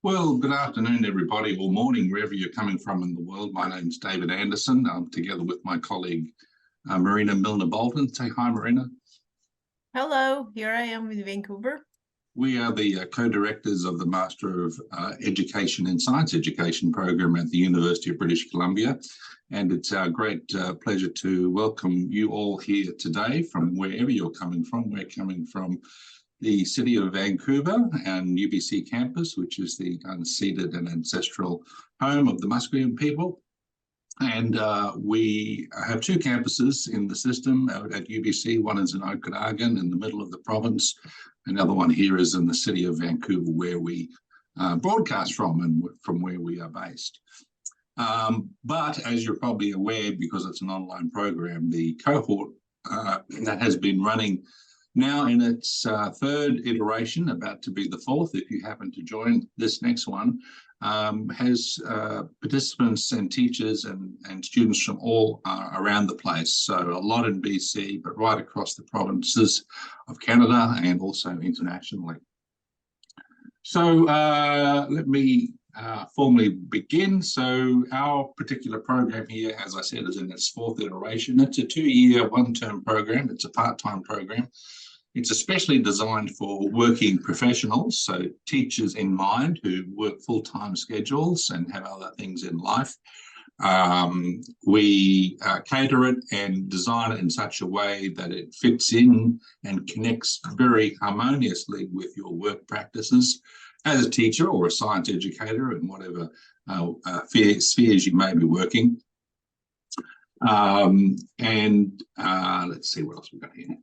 Well, good afternoon, everybody, or morning, wherever you're coming from in the world. My name's David Anderson. I'm together with my colleague, Marina Milner-Bolotin. Say hi, Marina. Hello, here I am in Vancouver. We are the co-directors of the Master of Education in Science Education program at the University of British Columbia. And it's our great pleasure to welcome you all here today from wherever you're coming from. We're coming from the city of Vancouver and UBC campus, which is the unceded and ancestral home of the Musqueam people. And we have two campuses in the system at UBC. One is in Okanagan in the middle of the province. Another one here is in the city of Vancouver, where we broadcast from and from where we are based. But as you're probably aware, because it's an online program, the cohort that has been running now in its third iteration, about to be the fourth, if you happen to join this next one, has participants and teachers and students from all around the place. So a lot in BC, but right across the provinces of Canada and also internationally. So let me formally begin. So our particular program here, as I said, is in its fourth iteration. It's a 2-year, one-term program. It's a part-time program. It's especially designed for working professionals, so teachers in mind who work full-time schedules and have other things in life. We cater it and design it in such a way that it fits in and connects very harmoniously with your work practices as a teacher or a science educator in whatever spheres you may be working. Let's see what else we've got here.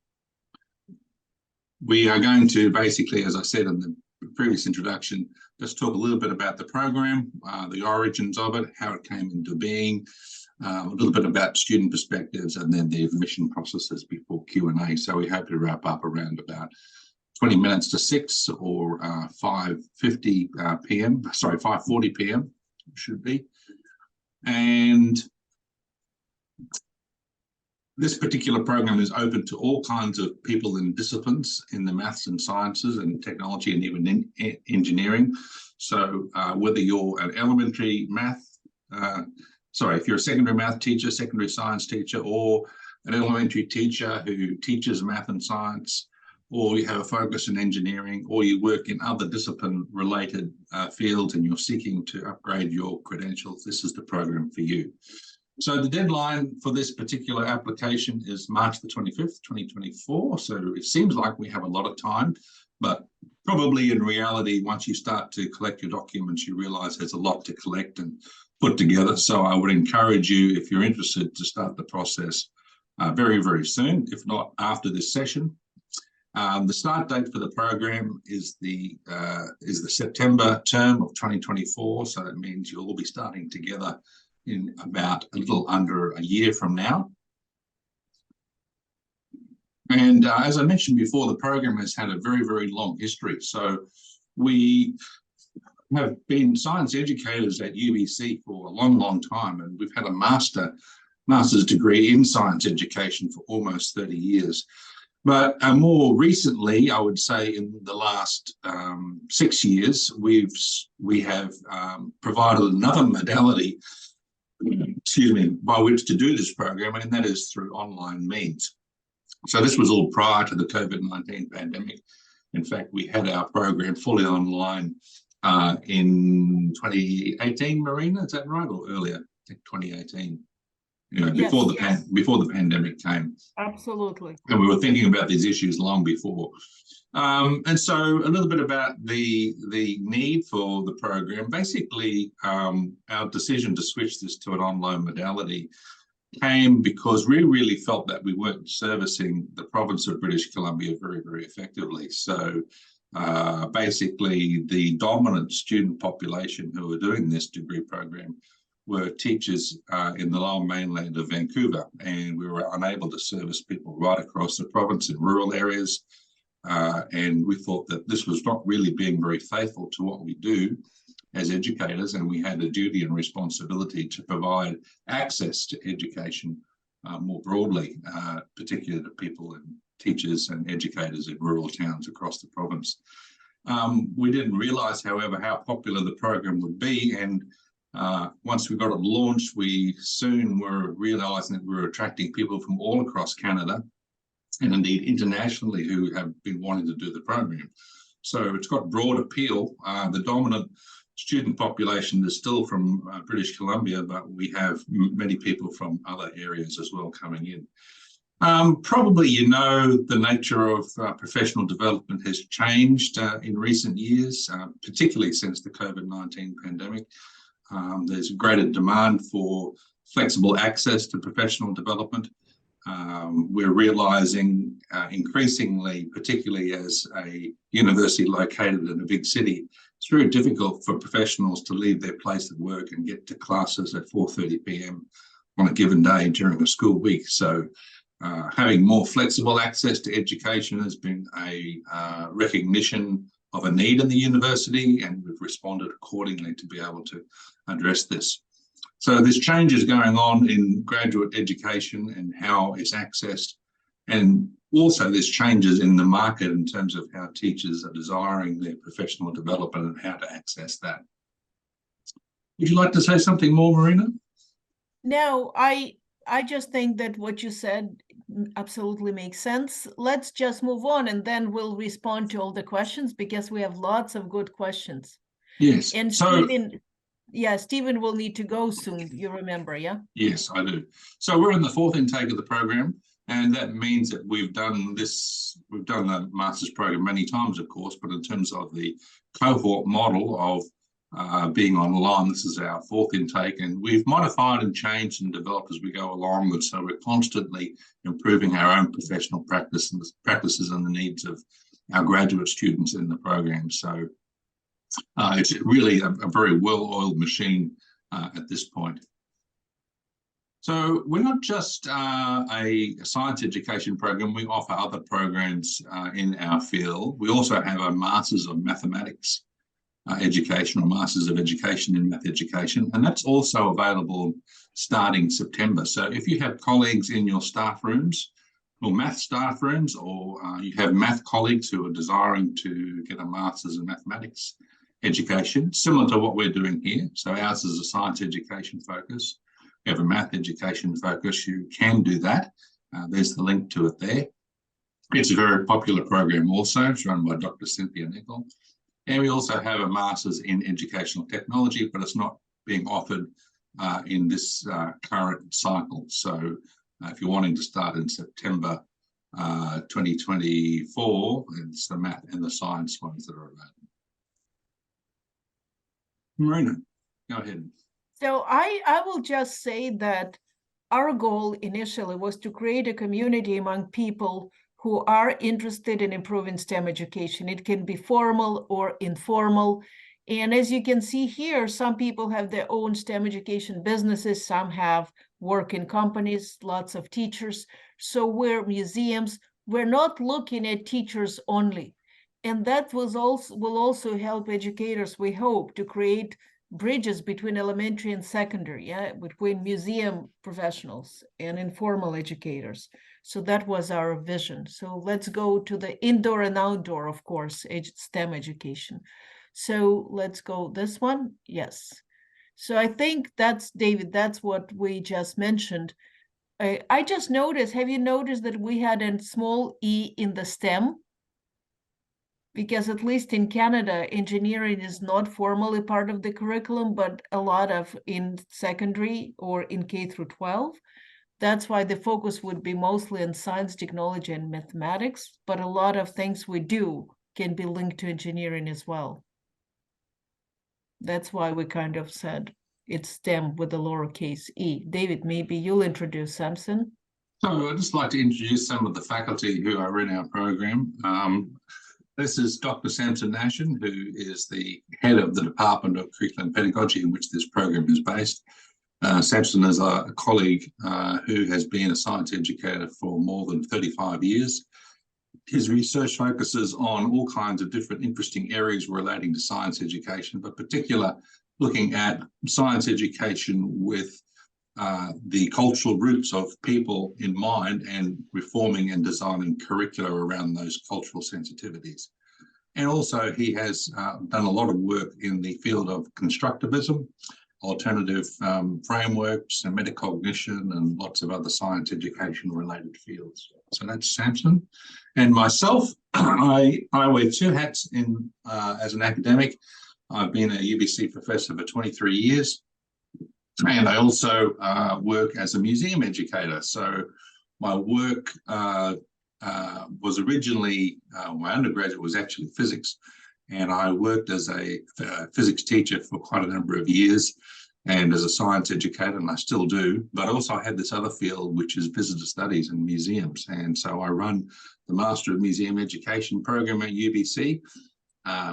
We are going to basically, as I said in the previous introduction, just talk a little bit about the program, the origins of it, how it came into being, a little bit about student perspectives, and then the admission processes before Q&A. So we hope to wrap up around about 20 minutes to 6 or 5:50 p.m. Sorry, 5:40 p.m. should be. And this particular program is open to all kinds of people in disciplines in the maths and sciences and technology and even in engineering. So whether you're an elementary math, if you're a secondary math teacher, secondary science teacher, or an elementary teacher who teaches math and science, or you have a focus in engineering, or you work in other discipline-related fields and you're seeking to upgrade your credentials, this is the program for you. So the deadline for this particular application is March the 25th, 2024. So it seems like we have a lot of time, but probably in reality, once you start to collect your documents, you realize there's a lot to collect and put together. So I would encourage you, if you're interested, to start the process very, very soon, if not after this session. The start date for the program is the September term of 2024. So that means you'll all be starting together in about a little under a year from now. And as I mentioned before, the program has had a very, very long history. So we have been science educators at UBC for a long, long time, and we've had a master's degree in science education for almost 30 years. But more recently, I would say in the last 6 years, we have provided another modality by which to do this program, and that is through online means. So this was all prior to the COVID-19 pandemic. In fact, we had our program fully online in 2018, Marina, is that right, or earlier? I think 2018. You know, before the pandemic came. Absolutely. And we were thinking about these issues long before. And so a little bit about the need for the program. Basically, our decision to switch this to an online modality came because we really felt that we weren't servicing the province of British Columbia very, very effectively. So basically, the dominant student population who were doing this degree program were teachers in the lower mainland of Vancouver, and we were unable to service people right across the province in rural areas. And we thought that this was not really being very faithful to what we do as educators, and we had a duty and responsibility to provide access to education more broadly, particularly to people and teachers and educators in rural towns across the province. We didn't realise, however, how popular the program would be, and once we got it launched, we soon were realising that we were attracting people from all across Canada and indeed internationally who have been wanting to do the program. So it's got broad appeal. The dominant student population is still from British Columbia, but we have many people from other areas as well coming in. Probably you know the nature of professional development has changed in recent years, particularly since the COVID-19 pandemic. There's a greater demand for flexible access to professional development. We're realising increasingly, particularly as a university located in a big city, it's very difficult for professionals to leave their place of work and get to classes at 4:30 p.m. on a given day during a school week. So having more flexible access to education has been a recognition of a need in the university, and we've responded accordingly to be able to address this. So there's changes going on in graduate education and how it's accessed, and also there's changes in the market in terms of how teachers are desiring their professional development and how to access that. Would you like to say something more, Marina? No, I just think that what you said absolutely makes sense. Let's just move on, and then we'll respond to all the questions, because we have lots of good questions. Yes. And so, Stephen will need to go soon, you remember, yeah? Yes, I do. So we're in the fourth intake of the program, and that means that we've done the master's program many times, of course, but in terms of the cohort model of being online, this is our fourth intake, and we've modified and changed and developed as we go along, and so we're constantly improving our own professional practices and the needs of our graduate students in the program. So it's really a very well-oiled machine at this point. So we're not just a science education program, we offer other programs in our field. We also have a Masters of Mathematics education, or Masters of Education in Math Education, and that's also available starting September. So if you have colleagues in your staff rooms, or math staff rooms, or you have math colleagues who are desiring to get a Masters in Mathematics education, similar to what we're doing here. So ours is a science education focus. We have a math education focus. You can do that. There's the link to it there. It's a very popular program also. It's run by Dr. Cynthia Nicol. And we also have a Masters in Educational Technology, but it's not being offered in this current cycle. So if you're wanting to start in September 2024, it's the math and the science ones that are available. Marina, go ahead. So I will just say that our goal initially was to create a community among people who are interested in improving STEM education. It can be formal or informal. And as you can see here, some people have their own STEM education businesses, some have work in companies, lots of teachers. So we're museums. We're not looking at teachers only. And that will also help educators, we hope, to create bridges between elementary and secondary, between museum professionals and informal educators. So that was our vision. So let's go to the indoor and outdoor, of course, STEM education. So let's go this one. Yes. So I think that's, David, that's what we just mentioned. I just noticed, have you noticed that we had a small e in the STEM? Because at least in Canada, engineering is not formally part of the curriculum, but a lot of in secondary or in K through 12. That's why the focus would be mostly on science, technology, and mathematics, but a lot of things we do can be linked to engineering as well. That's why we kind of said it's STEM with the lowercase e. David, maybe you'll introduce Samson. So I'd just like to introduce some of the faculty who are in our program. This is Dr. Samson Nashin, who is the head of the Department of Curriculum and Pedagogy in which this program is based. Samson is a colleague who has been a science educator for more than 35 years. His research focuses on all kinds of different interesting areas relating to science education, but particularly looking at science education with the cultural roots of people in mind and reforming and designing curricula around those cultural sensitivities. And also he has done a lot of work in the field of constructivism, alternative frameworks and metacognition, and lots of other science education related fields. So that's Samson. And myself, I wear two hats in as an academic. I've been a UBC professor for 23 years, and I also work as a museum educator. So my work was originally, my undergraduate was actually physics, and I worked as a physics teacher for quite a number of years and as a science educator, and I still do. But also I had this other field, which is visitor studies and museums. And so I run the Master of Museum Education program at UBC,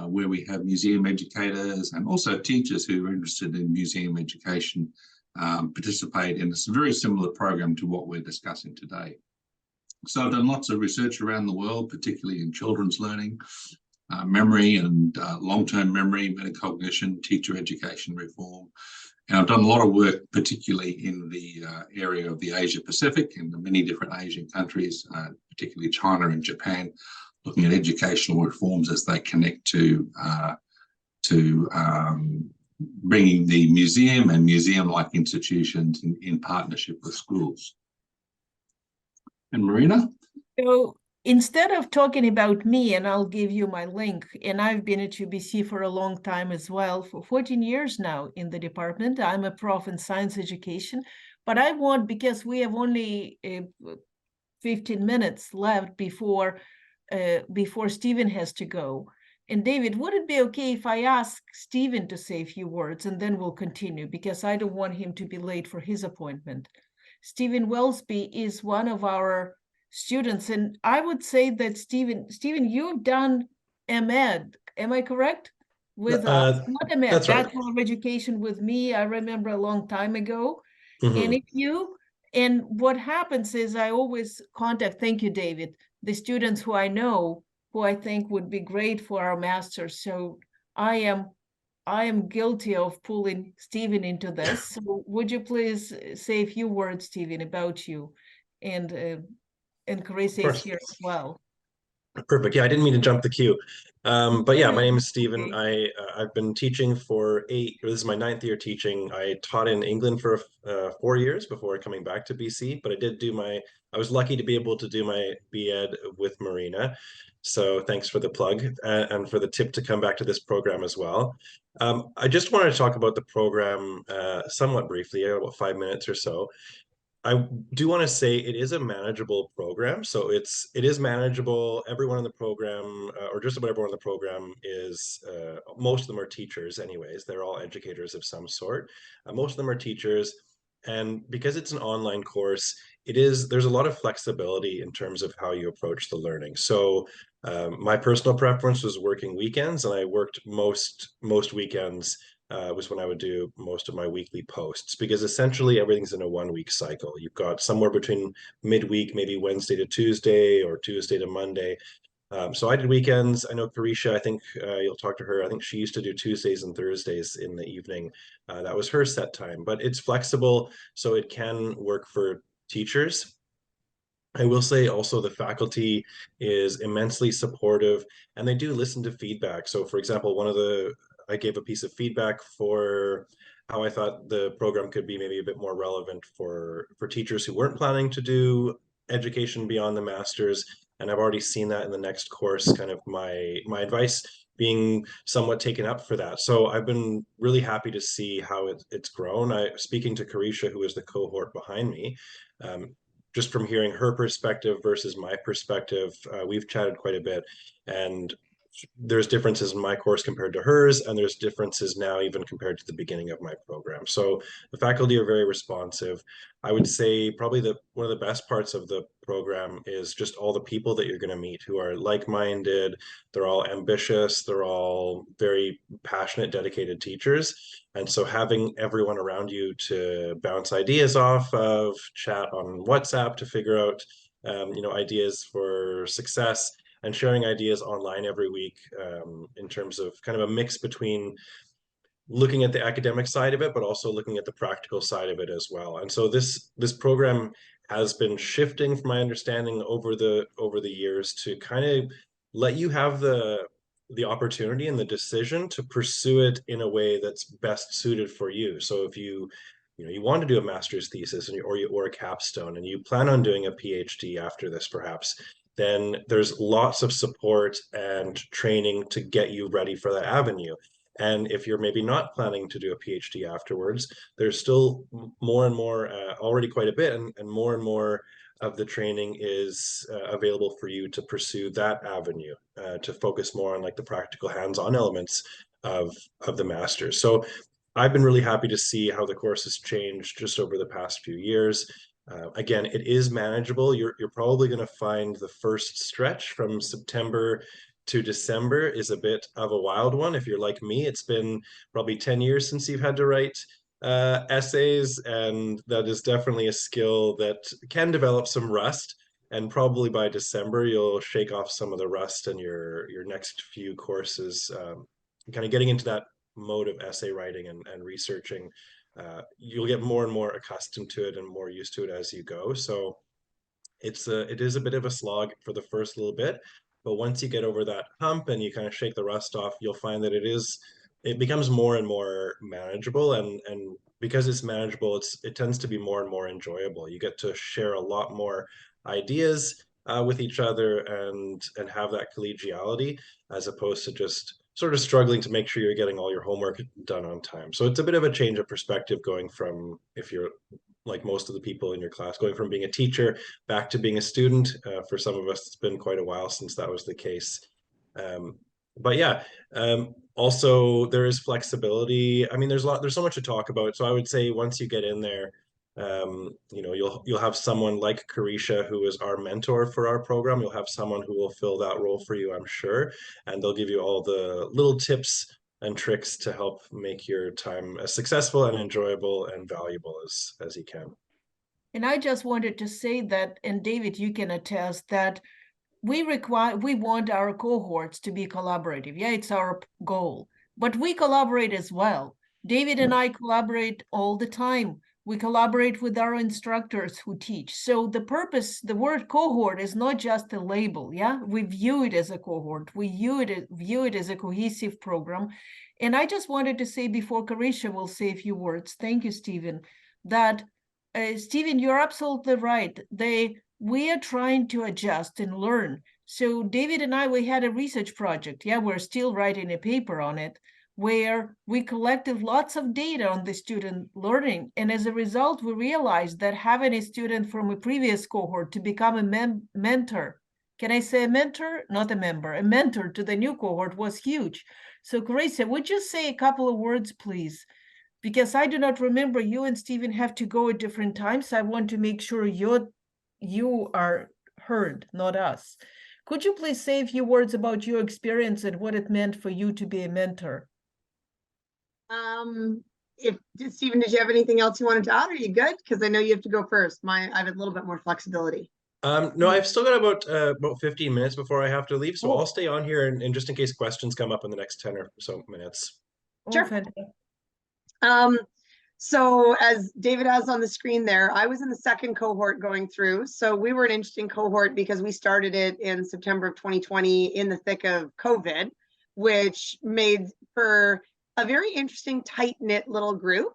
where we have museum educators and also teachers who are interested in museum education participate in a very similar program to what we're discussing today. So I've done lots of research around the world, particularly in children's learning, memory and long-term memory, metacognition, teacher education reform. And I've done a lot of work, particularly in the area of the Asia Pacific and the many different Asian countries, particularly China and Japan, looking at educational reforms as they connect to bringing the museum and museum-like institutions in partnership with schools. And Marina? So instead of talking about me, and I'll give you my link, and I've been at UBC for a long time as well, for 14 years now in the department. I'm a prof in science education, but I want, because we have only 15 minutes left before Stephen has to go. And David, would it be okay if I ask Stephen to say a few words and then we'll continue, because I don't want him to be late for his appointment. Stephen Wellsby is one of our students, and I would say that Stephen, you've done MEd, am I correct? With us, not MEd, that's right. Bachelor of Education with me, I remember a long time ago. Mm-hmm. And what happens is I always contact, thank you, David, the students who I know, who I think would be great for our masters. So I am guilty of pulling Stephen into this. So would you please say a few words, Stephen, about you? And Carissa is here as well. Perfect. Yeah, I didn't mean to jump the queue. But yeah, my name is Stephen. Okay. I've been teaching for this is my 9th year teaching. I taught in England for 4 years before coming back to BC, but I was lucky to be able to do my BEd with Marina. So thanks for the plug and for the tip to come back to this program as well. I just wanted to talk about the program somewhat briefly, about 5 minutes or so. I do want to say it is a manageable program. So it is manageable. Everyone in the program, or just about everyone in the program, is most of them are teachers anyways. They're all educators of some sort. Most of them are teachers. And because it's an online course, there's a lot of flexibility in terms of how you approach the learning. So my personal preference was working weekends, and I worked most weekends was when I would do most of my weekly posts, because essentially everything's in a 1-week cycle. You've got somewhere between midweek, maybe Wednesday to Tuesday or Tuesday to Monday. So I did weekends. I know Carisha, I think you'll talk to her. I think she used to do Tuesdays and Thursdays in the evening. That was her set time, but it's flexible, so it can work for teachers. I will say also the faculty is immensely supportive, and they do listen to feedback. So for example, I gave a piece of feedback for how I thought the program could be maybe a bit more relevant for teachers who weren't planning to do education beyond the master's. And I've already seen that in the next course, kind of my advice being somewhat taken up for that. So I've been really happy to see how it's grown. Speaking to Carisha, who is the cohort behind me, just from hearing her perspective versus my perspective, we've chatted quite a bit, and there's differences in my course compared to hers, and there's differences now even compared to the beginning of my program. So the faculty are very responsive. I would say probably one of the best parts of the program is just all the people that you're going to meet who are like-minded. They're all ambitious. They're all very passionate, dedicated teachers. And so having everyone around you to bounce ideas off of, chat on WhatsApp to figure out ideas for success, and sharing ideas online every week in terms of kind of a mix between looking at the academic side of it, but also looking at the practical side of it as well. And so this program has been shifting, from my understanding, over the years to kind of let you have the the opportunity and the decision to pursue it in a way that's best suited for you. So if you want to do a master's thesis or a capstone, and you plan on doing a PhD after this, perhaps, then there's lots of support and training to get you ready for that avenue. And if you're maybe not planning to do a PhD afterwards, there's still more and more, already quite a bit, and more of the training is available for you to pursue that avenue, to focus more on like the practical hands-on elements of the master's. So I've been really happy to see how the course has changed just over the past few years. Again, it is manageable. You're probably going to find the first stretch from September to December is a bit of a wild one. If you're like me, it's been probably 10 years since you've had to write essays, and that is definitely a skill that can develop some rust. And probably by December, you'll shake off some of the rust in your next few courses, kind of getting into that mode of essay writing and researching. You'll get more and more accustomed to it and more used to it as you go. So it is a bit of a slog for the first little bit, but once you get over that hump and you kind of shake the rust off, you'll find that it becomes more and more manageable, and because it's manageable, it tends to be more and more enjoyable. You get to share a lot more ideas with each other and have that collegiality, as opposed to just sort of struggling to make sure you're getting all your homework done on time. So it's a bit of a change of perspective going from, if you're like most of the people in your class, going from being a teacher back to being a student. For some of us, it's been quite a while since that was the case. But yeah, also there is flexibility. I mean, there's so much to talk about. So I would say once you get in there, you'll have someone like Carisha, who is our mentor for our program. You'll have someone who will fill that role for you, I'm sure, and they'll give you all the little tips and tricks to help make your time as successful and enjoyable and valuable as you can. And I just wanted to say that, and David, you can attest that we want our cohorts to be collaborative. Yeah, it's our goal, but we collaborate as well. David and I collaborate all the time. We collaborate with our instructors who teach. So the word cohort is not just a label. Yeah, we view it as a cohort. We view it as a cohesive program. And I just wanted to say, before Carisha will say a few words, thank you, Stephen, that Stephen, you're absolutely right. We are trying to adjust and learn. So David and I, we had a research project. Yeah, we're still writing a paper on it, where we collected lots of data on the student learning. And as a result, we realized that having a student from a previous cohort to become a mentor, can I say a mentor? Not a member, a mentor to the new cohort was huge. So Carissa, would you say a couple of words, please? Because I do not remember, you and Stephen have to go at different times. I want to make sure you are heard, not us. Could you please say a few words about your experience and what it meant for you to be a mentor? Stephen, did you have anything else you wanted to add? Are you good? Because I know you have to go first. I have a little bit more flexibility. No, I've still got about 15 minutes before I have to leave, so I'll stay on here and just in case questions come up in the next 10 or so minutes. Sure. So as David has on the screen there, I was in the second cohort going through. So we were an interesting cohort because we started it in September of 2020 in the thick of COVID, which made for a very interesting, tight-knit little group.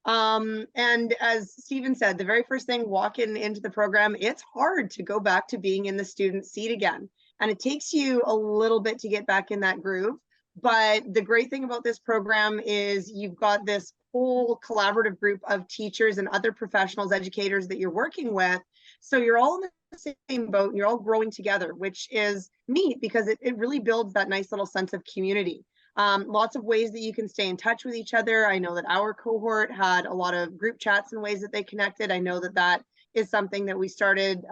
And as Stephen said, the very first thing walking into the program, it's hard to go back to being in the student seat again. And it takes you a little bit to get back in that groove. But the great thing about this program is you've got this whole collaborative group of teachers and other professionals, educators that you're working with. So you're all in the same boat and you're all growing together, which is neat because it really builds that nice little sense of community. Lots of ways that you can stay in touch with each other. I know that our cohort had a lot of group chats and ways that they connected. I know that that is something that we started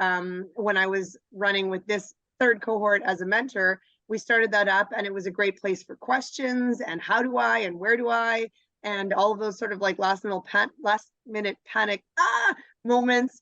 when I was running with this third cohort as a mentor. We started that up and it was a great place for questions and how do I and where do I and all of those sort of like last minute panic moments.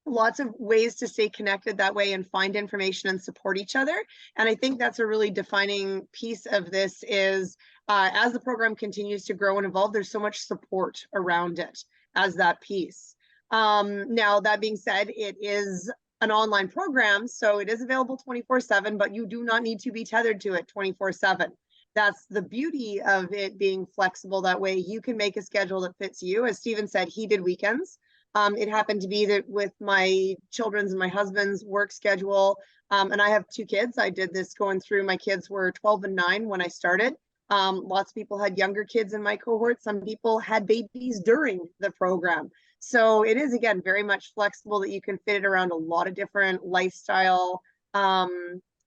Lots of ways to stay connected that way and find information and support each other. And I think that's a really defining piece of this is as the program continues to grow and evolve, there's so much support around it as that piece. Now, that being said, it is an online program, so it is available 24/7, but you do not need to be tethered to it 24/7. That's the beauty of it being flexible. That way you can make a schedule that fits you. As Stephen said, he did weekends. It happened to be that with my children's and my husband's work schedule, and I have 2 kids. I did this going through, my kids were 12 and 9 when I started. Lots of people had younger kids in my cohort. Some people had babies during the program. So it is, again, very much flexible, that you can fit it around a lot of different lifestyle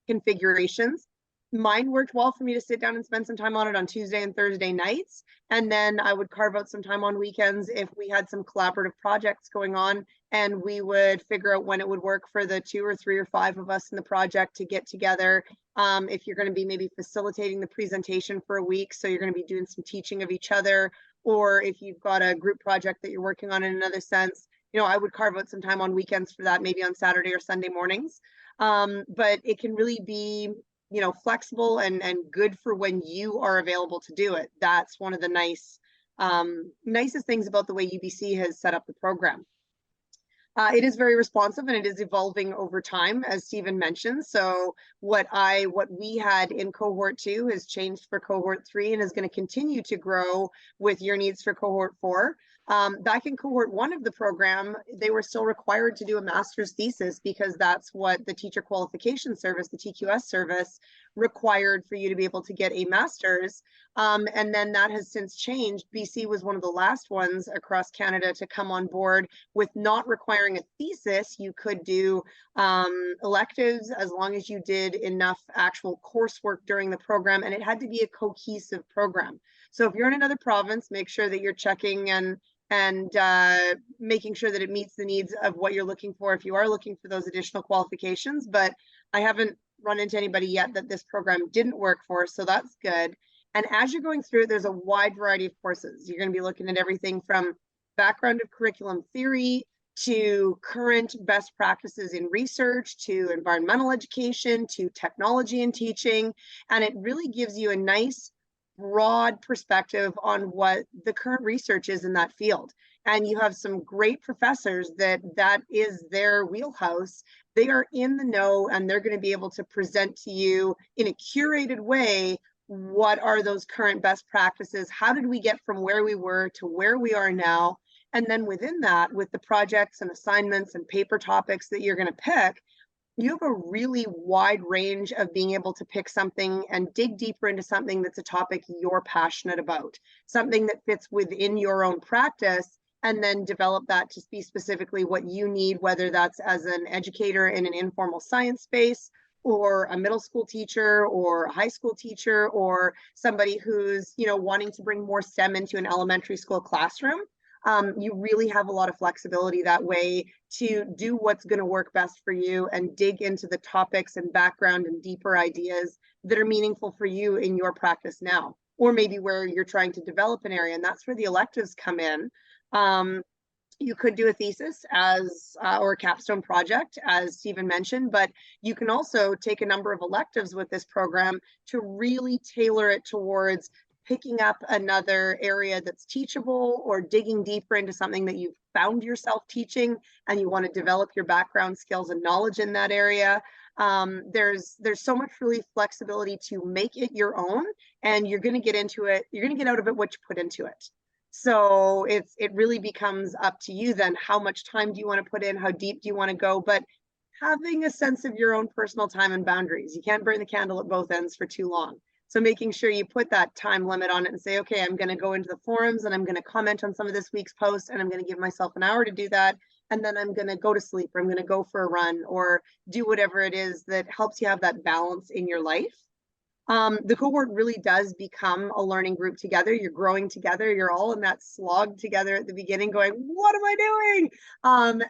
configurations. Mine worked well for me to sit down and spend some time on it on Tuesday and Thursday nights. And then I would carve out some time on weekends if we had some collaborative projects going on, and we would figure out when it would work for the 2 or 3 or 5 of us in the project to get together. If you're going to be maybe facilitating the presentation for a week, so you're going to be doing some teaching of each other, or if you've got a group project that you're working on in another sense, you know, I would carve out some time on weekends for that, maybe on Saturday or Sunday mornings. But it can really be, you know, flexible and good for when you are available to do it. That's one of the nicest things about the way UBC has set up the program. It is very responsive, and it is evolving over time, as Stephen mentioned. So what we had in cohort 2 has changed for cohort 3 and is going to continue to grow with your needs for cohort 4. Back in cohort 1 of the program, they were still required to do a master's thesis, because that's what the teacher qualification service, the TQS service, required for you to be able to get a master's. And then that has since changed. BC was one of the last ones across Canada to come on board with not requiring a thesis. You could do electives as long as you did enough actual coursework during the program, and it had to be a cohesive program. So if you're in another province, make sure that you're checking and making sure that it meets the needs of what you're looking for if you are looking for those additional qualifications. But I haven't run into anybody yet that this program didn't work for, so that's good. And as you're going through it, there's a wide variety of courses. You're going to be looking at everything from background of curriculum theory to current best practices in research, to environmental education, to technology and teaching. And it really gives you a nice broad perspective on what the current research is in that field. And you have some great professors that is their wheelhouse. They are in the know, and they're going to be able to present to you in a curated way what are those current best practices, how did we get from where we were to where we are now. And then within that, with the projects and assignments and paper topics that you're going to pick, you have a really wide range of being able to pick something and dig deeper into something that's a topic you're passionate about, something that fits within your own practice, and then develop that to be specifically what you need, whether that's as an educator in an informal science space, or a middle school teacher, or a high school teacher, or somebody who's, you know, wanting to bring more STEM into an elementary school classroom. You really have a lot of flexibility that way to do what's going to work best for you and dig into the topics and background and deeper ideas that are meaningful for you in your practice now, or maybe where you're trying to develop an area. And that's where the electives come in. You could do a thesis as or a capstone project, as Stephen mentioned, but you can also take a number of electives with this program to really tailor it towards picking up another area that's teachable, or digging deeper into something that you've found yourself teaching and you want to develop your background skills and knowledge in that area. There's so much really flexibility to make it your own, and you're going to get into it. You're going to get out of it what you put into it. So it really becomes up to you then. How much time do you want to put in? How deep do you want to go? But having a sense of your own personal time and boundaries. You can't burn the candle at both ends for too long. So making sure you put that time limit on it and say, okay, I'm going to go into the forums and I'm going to comment on some of this week's post, and I'm going to give myself an hour to do that. And then I'm going to go to sleep, or I'm going to go for a run, or do whatever it is that helps you have that balance in your life. The cohort really does become a learning group together. You're growing together. You're all in that slog together at the beginning going, what am I doing?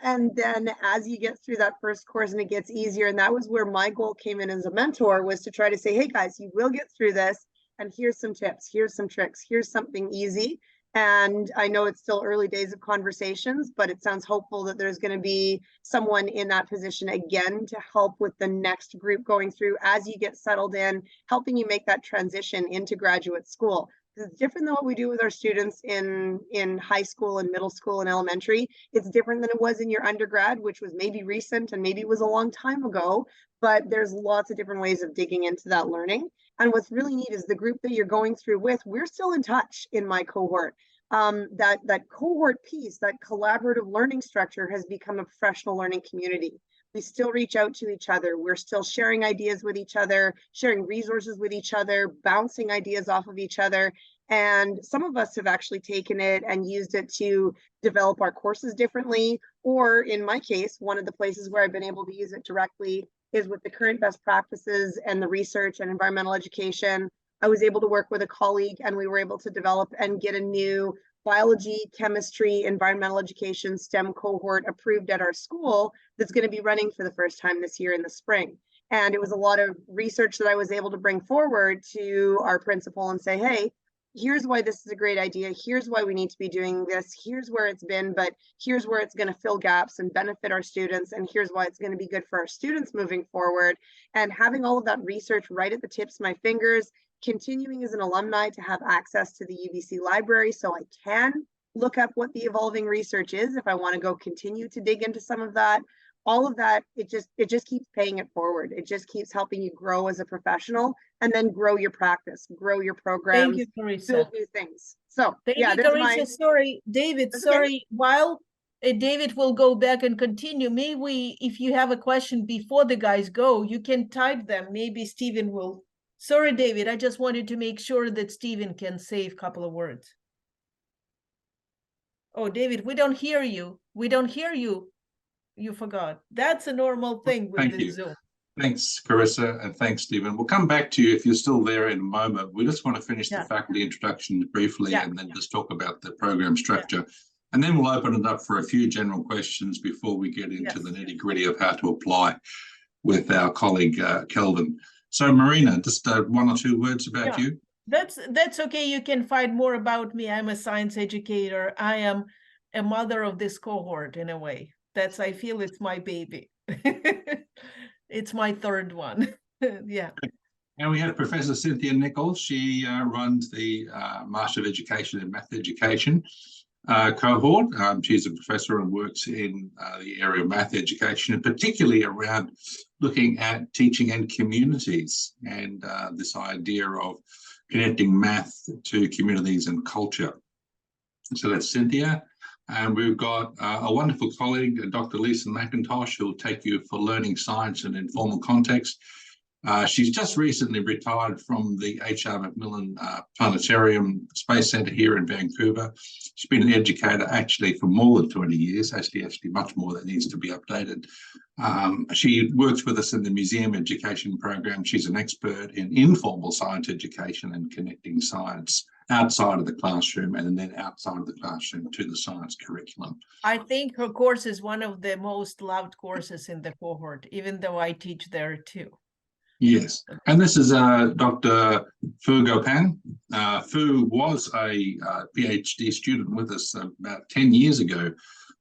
And then as you get through that first course and it gets easier, and that was where my goal came in as a mentor, was to try to say, hey guys, you will get through this. And here's some tips, here's some tricks, here's something easy. And I know it's still early days of conversations, but it sounds hopeful that there's going to be someone in that position again to help with the next group going through as you get settled in, helping you make that transition into graduate school. It's different than what we do with our students in high school and middle school and elementary. It's different than it was in your undergrad, which was maybe recent and maybe it was a long time ago, but there's lots of different ways of digging into that learning. And what's really neat is the group that you're going through with, we're still in touch in my cohort. That cohort piece, that collaborative learning structure has become a professional learning community. We still reach out to each other. We're still sharing ideas with each other, sharing resources with each other, bouncing ideas off of each other. And some of us have actually taken it and used it to develop our courses differently. Or in my case, one of the places where I've been able to use it directly is with the current best practices and the research and environmental education. I was able to work with a colleague and we were able to develop and get a new biology, chemistry, environmental education, STEM cohort approved at our school that's going to be running for the first time this year in the spring. And it was a lot of research that I was able to bring forward to our principal and say, hey, here's why this is a great idea. Here's why we need to be doing this. Here's where it's been, but here's where it's going to fill gaps and benefit our students. And here's why it's going to be good for our students moving forward. And having all of that research right at the tips of my fingers, continuing as an alumni to have access to the UBC library so I can look up what the evolving research is if I want to go continue to dig into some of that. All of that, it just keeps paying it forward. It just keeps helping you grow as a professional and then grow your practice, grow your programs, Thank you, Carissa. build new things. So Thank yeah, you, there's Carissa. Sorry, David, That's okay. sorry. While David will go back and continue, maybe if you have a question before the guys go, you can type them. Maybe Stephen will. Sorry, David, I just wanted to make sure that Stephen can say a couple of words. Oh, David, we don't hear you. We don't hear you. You forgot. That's a normal thing with Thank the you. Zoom. Thanks, Carissa, and thanks, Stephen. We'll come back to you if you're still there in a moment. We just want to finish the faculty introduction briefly and then just talk about the program structure. And then we'll open it up for a few general questions before we get into the nitty-gritty of how to apply with our colleague, Kelvin. So, Marina, just one or two words about you. That's okay. You can find more about me. I'm a science educator. I am a mother of this cohort in a way. I feel it's my baby. It's my third one. Yeah. And we have Professor Cynthia Nichols. She runs the Master of Education in Math Education cohort. She's a professor and works in the area of math education, and particularly around looking at teaching and communities and this idea of connecting math to communities and culture. So that's Cynthia. And we've got a wonderful colleague, Dr. Lisa McIntosh, who will take you for learning science in informal context. She's just recently retired from the H.R. Macmillan Planetarium Space Centre here in Vancouver. She's been an educator actually for more than 20 years, actually much more that needs to be updated. She works with us in the museum education program. She's an expert in informal science education and connecting science outside of the classroom and then outside of the classroom to the science curriculum. I think her course is one of the most loved courses in the cohort, even though I teach there too. Yes, and this is Dr. Fu Gopan. Fu was a PhD student with us about 10 years ago,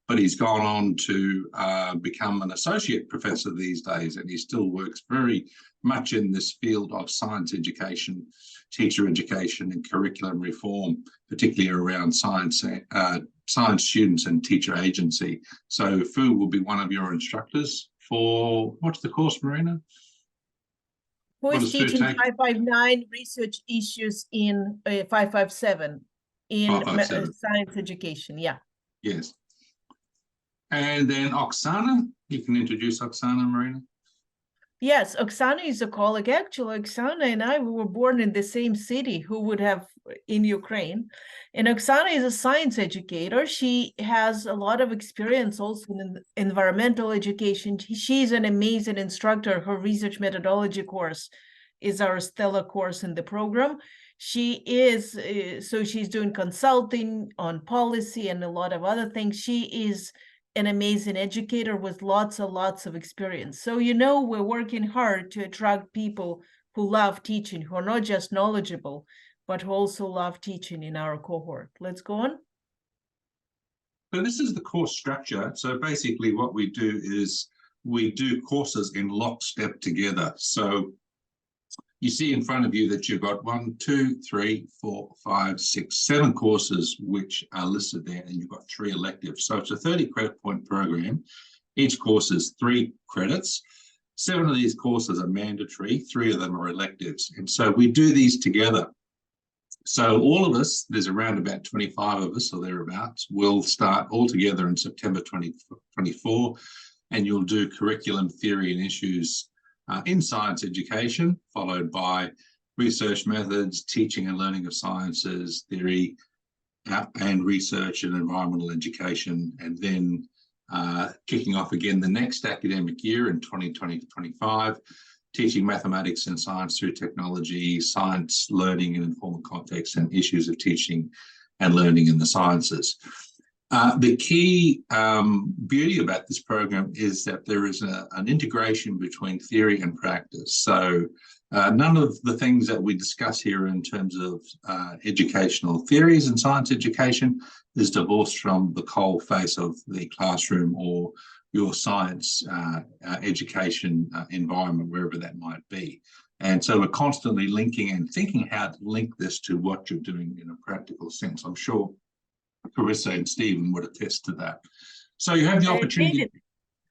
but he's gone on to become an associate professor these days, and he still works very much in this field of science education, teacher education, and curriculum reform, particularly around science students and teacher agency. So Fu will be one of your instructors for, what's the course, Marina? Who is teaching 559 research issues in 557 in science education? Yeah. Yes. And then Oksana, you can introduce Oksana, Marina. Yes, Oksana is a colleague. Actually, Oksana and I, we were born in the same city, who would have in Ukraine. And Oksana is a science educator. She has a lot of experience also in environmental education. She's an amazing instructor. Her research methodology course is our stellar course in the program. She is, so she's doing consulting on policy and a lot of other things. She is an amazing educator with lots of experience. So, you know, we're working hard to attract people who love teaching, who are not just knowledgeable, but who also love teaching in our cohort. Let's go on. So this is the course structure. So basically what we do is we do courses in lockstep together. So you see in front of you that you've got 1, 2, 3, 4, 5, 6, 7 courses which are listed there, and you've got 3 electives. So it's a 30 credit point program. Each course is 3 credits. 7 of these courses are mandatory, 3 of them are electives. And so we do these together. So all of us, there's around about 25 of us or thereabouts, will start all together in September 2024, and you'll do curriculum, theory and issues in science education, followed by research methods, teaching and learning of sciences, theory and research and environmental education, and then kicking off again the next academic year in 2020-25, teaching mathematics and science through technology, science learning in informal context, and issues of teaching and learning in the sciences. The key beauty about this program is that there is an integration between theory and practice. So none of the things that we discuss here in terms of educational theories and science education is divorced from the coal face of the classroom or your science education environment, wherever that might be. And so we're constantly linking and thinking how to link this to what you're doing in a practical sense. I'm sure Carissa and Stephen would attest to that. So you have the opportunity. David,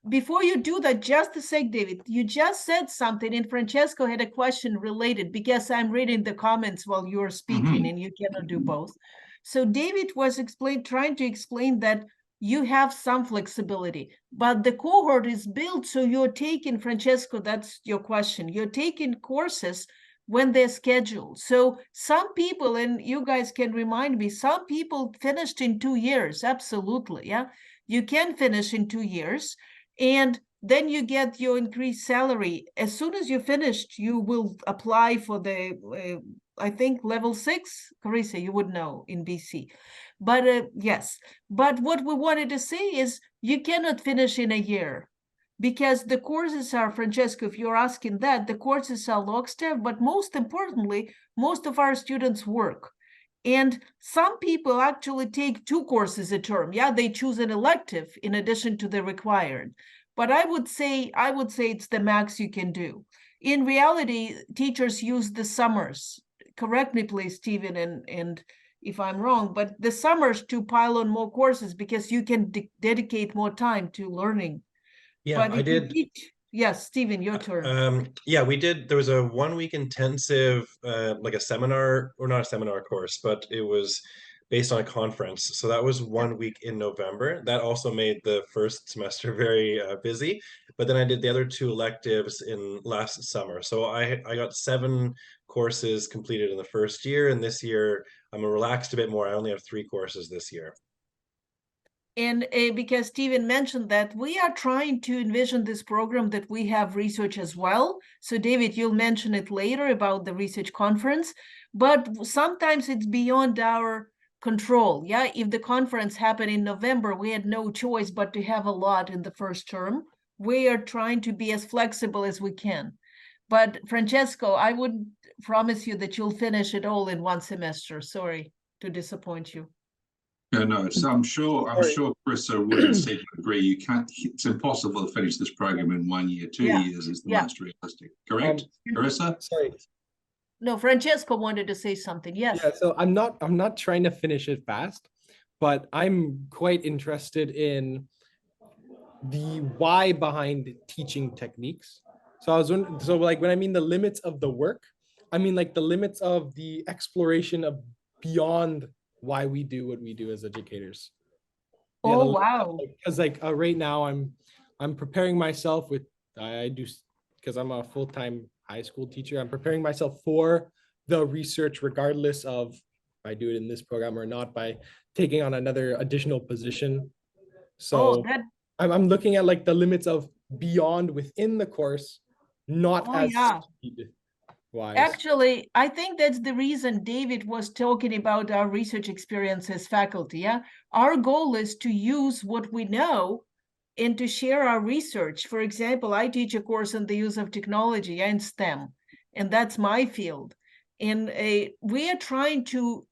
before you do that, just a sec, David, you just said something, and Francesco had a question related, because I'm reading the comments while you're speaking, and you cannot do both. So David was trying to explain that you have some flexibility, but the cohort is built so you're taking, Francesco, that's your question, you're taking courses when they're scheduled. So some people, and you guys can remind me, some people finished in 2 years, absolutely, yeah? You can finish in 2 years, and then you get your increased salary. As soon as you finished, you will apply for the, I think, level 6, Carissa, you would know in BC. But yes, but what we wanted to say is you cannot finish in a year, because the courses are, Francesco, if you're asking that, the courses are lockstep, but most importantly, most of our students work. And some people actually take 2 courses a term. Yeah, they choose an elective in addition to the required. But I would say it's the max you can do. In reality, teachers use the summers. Correct me, please, Stephen, and if I'm wrong, but the summers to pile on more courses because you can dedicate more time to learning. Yeah, But I did. Yes, Stephen, your turn. Yeah, we did. There was a 1-week intensive, like a seminar, or not a seminar course, but it was based on a conference. So that was 1 week in November. That also made the first semester very busy. But then I did the other 2 electives in last summer. So I got 7 courses completed in the first year, and this year I'm relaxed a bit more. I only have 3 courses this year. And because Stephen mentioned that we are trying to envision this program that we have research as well. So David, you'll mention it later about the research conference, but sometimes it's beyond our control. Yeah, if the conference happened in November, we had no choice but to have a lot in the first term. We are trying to be as flexible as we can. But Francesco, I wouldn't promise you that you'll finish it all in 1 semester. Sorry to disappoint you. No, so I'm sure Carissa would instead agree. You can't. It's impossible to finish this program in 1 year. 2 years is the most realistic. Correct, Carissa? Sorry. No, Francesco wanted to say something. Yes. Yeah. So I'm not trying to finish it fast, but I'm quite interested in the why behind teaching techniques. So like when I mean the limits of the work, I mean like the limits of the exploration of beyond why we do what we do as educators. Oh, wow. Because right now I'm preparing myself with, because I'm a full-time high school teacher, I'm preparing myself for the research regardless of if I do it in this program or not by taking on another additional position. So I'm looking at like the limits of beyond within the course, not speed wise. Actually, I think that's the reason David was talking about our research experience as faculty. Yeah, our goal is to use what we know and to share our research. For example, I teach a course on the use of technology and STEM, and that's my field. And we are trying to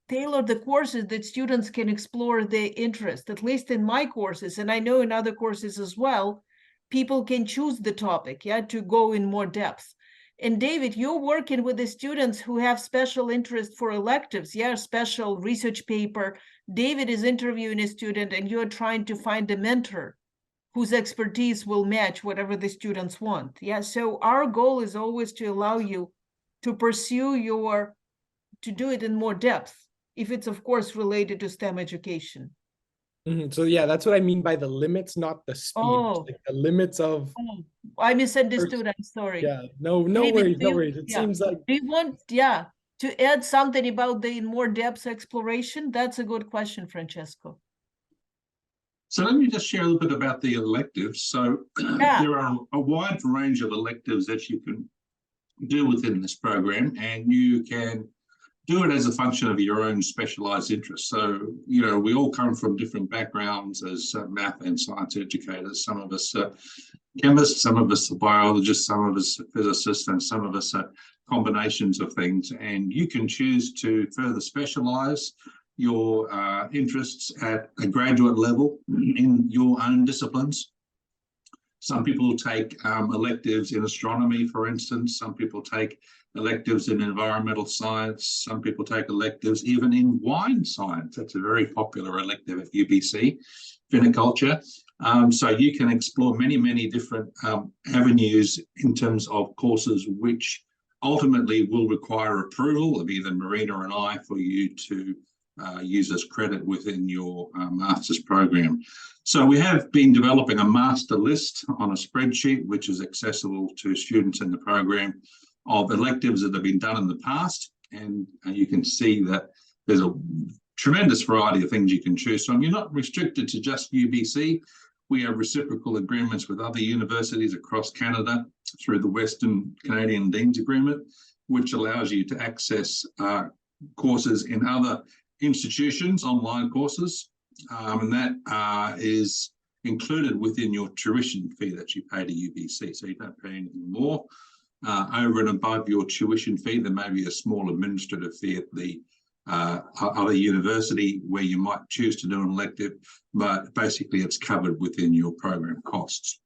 tailor the courses that students can explore their interest, at least in my courses, and I know in other courses as well, people can choose the topic, yeah, to go in more depth. And David, you're working with the students who have special interest for electives, yeah, special research paper. David is interviewing a student and you're trying to find a mentor whose expertise will match whatever the students want. Yeah, so our goal is always to allow you to pursue to do it in more depth, if it's of course related to STEM education. So yeah, that's what I mean by the limits, not the speed. Oh. Like the limits of. Oh, I misunderstood, I'm sorry. Yeah, no David, worries, do no you- worries. It yeah. seems like. Do you want, yeah, to add something about the more depth exploration? That's a good question, Francesco. So let me just share a little bit about the electives. So Yeah. there are a wide range of electives that you can do within this program, and you can do it as a function of your own specialized interests. So, you know, we all come from different backgrounds as math and science educators. Some of us are chemists, some of us are biologists, some of us are physicists, and some of us are combinations of things. And you can choose to further specialize your interests at a graduate level in your own disciplines. Some people take electives in astronomy, for instance. Some people take electives in environmental science. Some people take electives even in wine science. That's a very popular elective at UBC, viniculture. So you can explore many, many different avenues in terms of courses which ultimately will require approval of either Marina and I for you to use as credit within your master's program. So we have been developing a master list on a spreadsheet, which is accessible to students in the program, of electives that have been done in the past. And you can see that there's a tremendous variety of things you can choose from. You're not restricted to just UBC. We have reciprocal agreements with other universities across Canada through the Western Canadian Dean's Agreement, which allows you to access courses in other institutions, online courses, and that is included within your tuition fee that you pay to UBC. So you don't pay anything more. Over and above your tuition fee, there may be a small administrative fee at the other university where you might choose to do an elective, but basically it's covered within your program costs.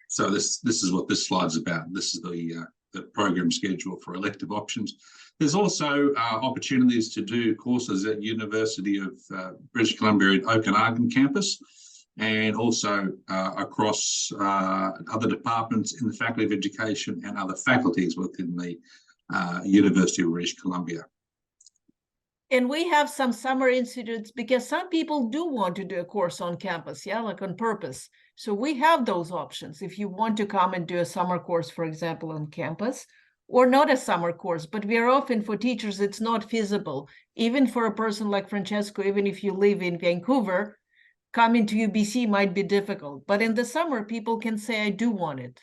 So this is what this slide's about. This is the program schedule for elective options. There's also opportunities to do courses at University of British Columbia at Okanagan campus, and also across other departments in the Faculty of Education and other faculties within the University of British Columbia. And we have some summer institutes because some people do want to do a course on campus, yeah, like on purpose. So we have those options. If you want to come and do a summer course, for example, on campus, or not a summer course, but we are often for teachers, it's not feasible. Even for a person like Francesco, even if you live in Vancouver, coming to UBC might be difficult. But in the summer, people can say, I do want it.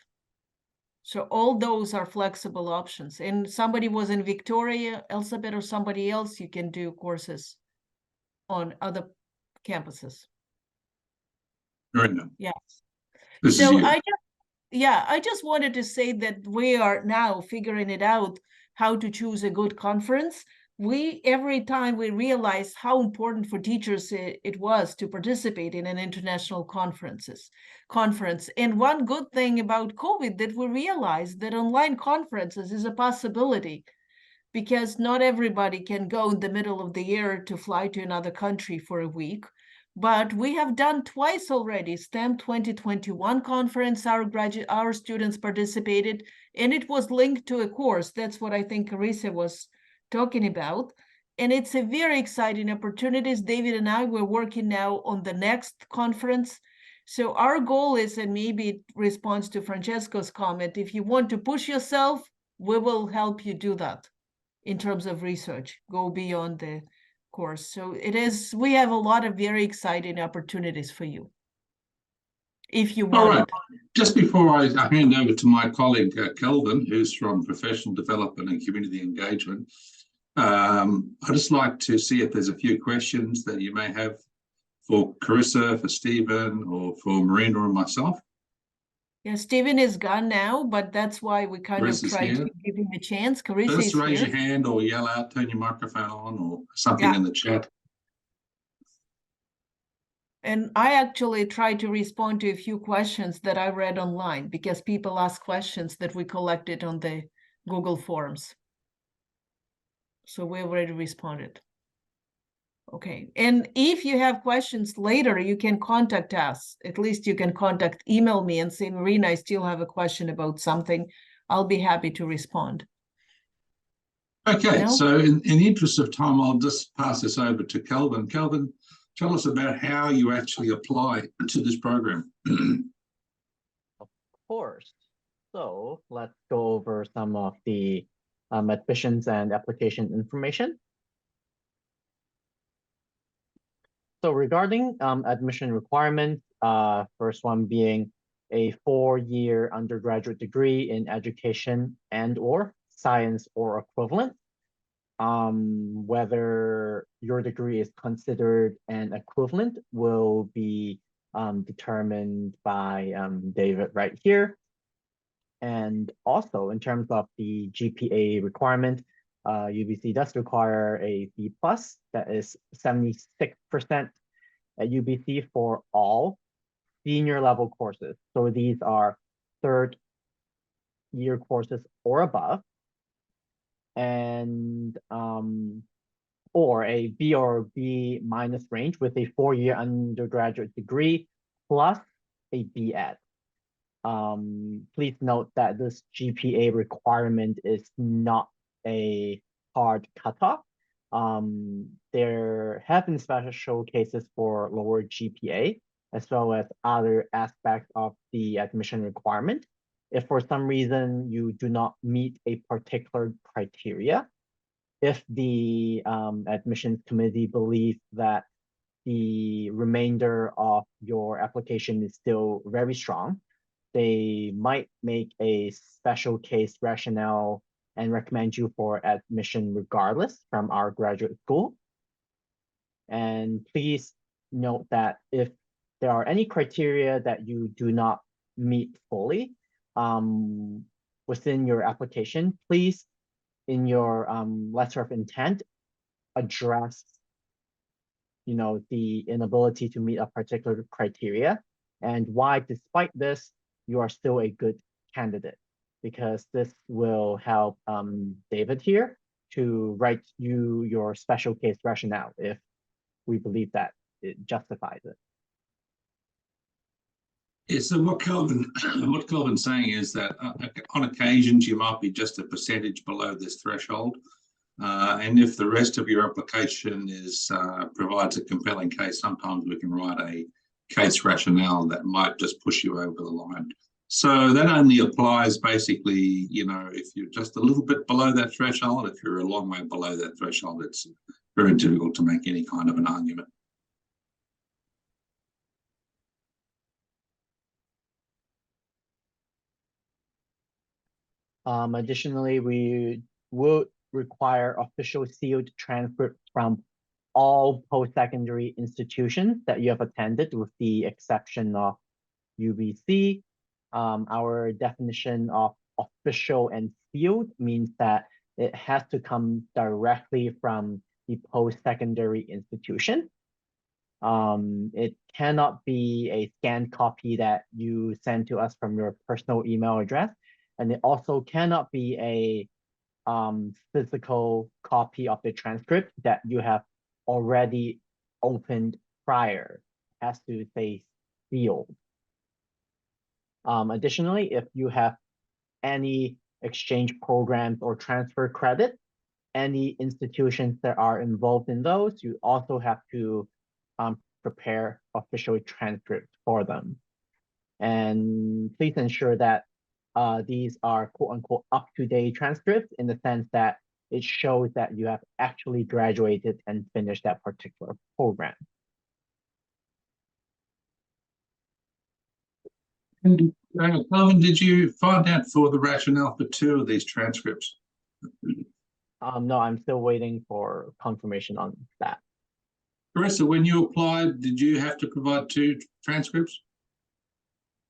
So all those are flexible options. And somebody was in Victoria, Elizabeth, or somebody else, you can do courses on other campuses. Very good. Yeah. This So is you. I just wanted to say that we are now figuring it out how to choose a good conference. Every time we realized how important for teachers it was to participate in an international conference. And one good thing about COVID that we realized that online conferences is a possibility, because not everybody can go in the middle of the year to fly to another country for a week. But we have done twice already. STEM 2021 conference, our students participated, and it was linked to a course. That's what I think Carissa was talking about. And it's a very exciting opportunities. David and I were working now on the next conference. So our goal is, and maybe it responds to Francesco's comment, if you want to push yourself, we will help you do that in terms of research, go beyond the course. So we have a lot of very exciting opportunities for you, if you want. All right. Just before I hand over to my colleague Kelvin, who's from Professional Development and Community Engagement, I'd just like to see if there's a few questions that you may have for Carissa, for Stephen, or for Marina or myself. Yeah, Stephen is gone now, but that's why we kind Carissa's of try here. to give him a chance. Carissa Just is raise here. your hand or yell out, turn your microphone on, or something in the chat. And I actually tried to respond to a few questions that I read online because people ask questions that we collected on the Google Forms. So we already responded. Okay, and if you have questions later, you can contact us. At least you can email me and say, Marina, I still have a question about something. I'll be happy to respond. Okay, No? so in the interest of time, I'll just pass this over to Kelvin. Kelvin, tell us about how you actually apply to this program. Of course. So let's go over some of the admissions and application information. So regarding admission requirements, first one being a 4-year undergraduate degree in education and/or science or equivalent. Whether your degree is considered an equivalent will be determined by David right here. And also in terms of the GPA requirement, UBC does require a B+, that is 76% at UBC for all senior level courses. So these are 3rd year courses or above. And or a B or B- range with a 4-year undergraduate degree plus a BEd. Please note that this GPA requirement is not a hard cutoff. There have been special cases for lower GPA, as well as other aspects of the admission requirement. If for some reason you do not meet a particular criteria, if the admissions committee believes that the remainder of your application is still very strong, they might make a special case rationale and recommend you for admission regardless from our graduate school. And please note that if there are any criteria that you do not meet fully within your application, please, in your letter of intent, address the inability to meet a particular criteria and why, despite this, you are still a good candidate, because this will help David here to write you your special case rationale if we believe that it justifies it. Yeah, so what Kelvin's saying is that on occasions you might be just a percentage below this threshold. And if the rest of your application provides a compelling case, sometimes we can write a case rationale that might just push you over the line. So that only applies basically, if you're just a little bit below that threshold. If you're a long way below that threshold, it's very difficult to make any kind of an argument. Additionally, we would require official sealed transcripts from all post-secondary institutions that you have attended, with the exception of UBC. Our definition of official and sealed means that it has to come directly from the post-secondary institution. It cannot be a scanned copy that you send to us from your personal email address. And it also cannot be a physical copy of the transcript that you have already opened prior. It has to say sealed. Additionally, if you have any exchange programs or transfer credit, any institutions that are involved in those, you also have to prepare official transcripts for them. And please ensure that these are quote-unquote up-to-date transcripts, in the sense that it shows that you have actually graduated and finished that particular program. And Kelvin, did you find out for the rationale for 2 of these transcripts? No, I'm still waiting for confirmation on that. Carissa, when you applied, did you have to provide 2 transcripts?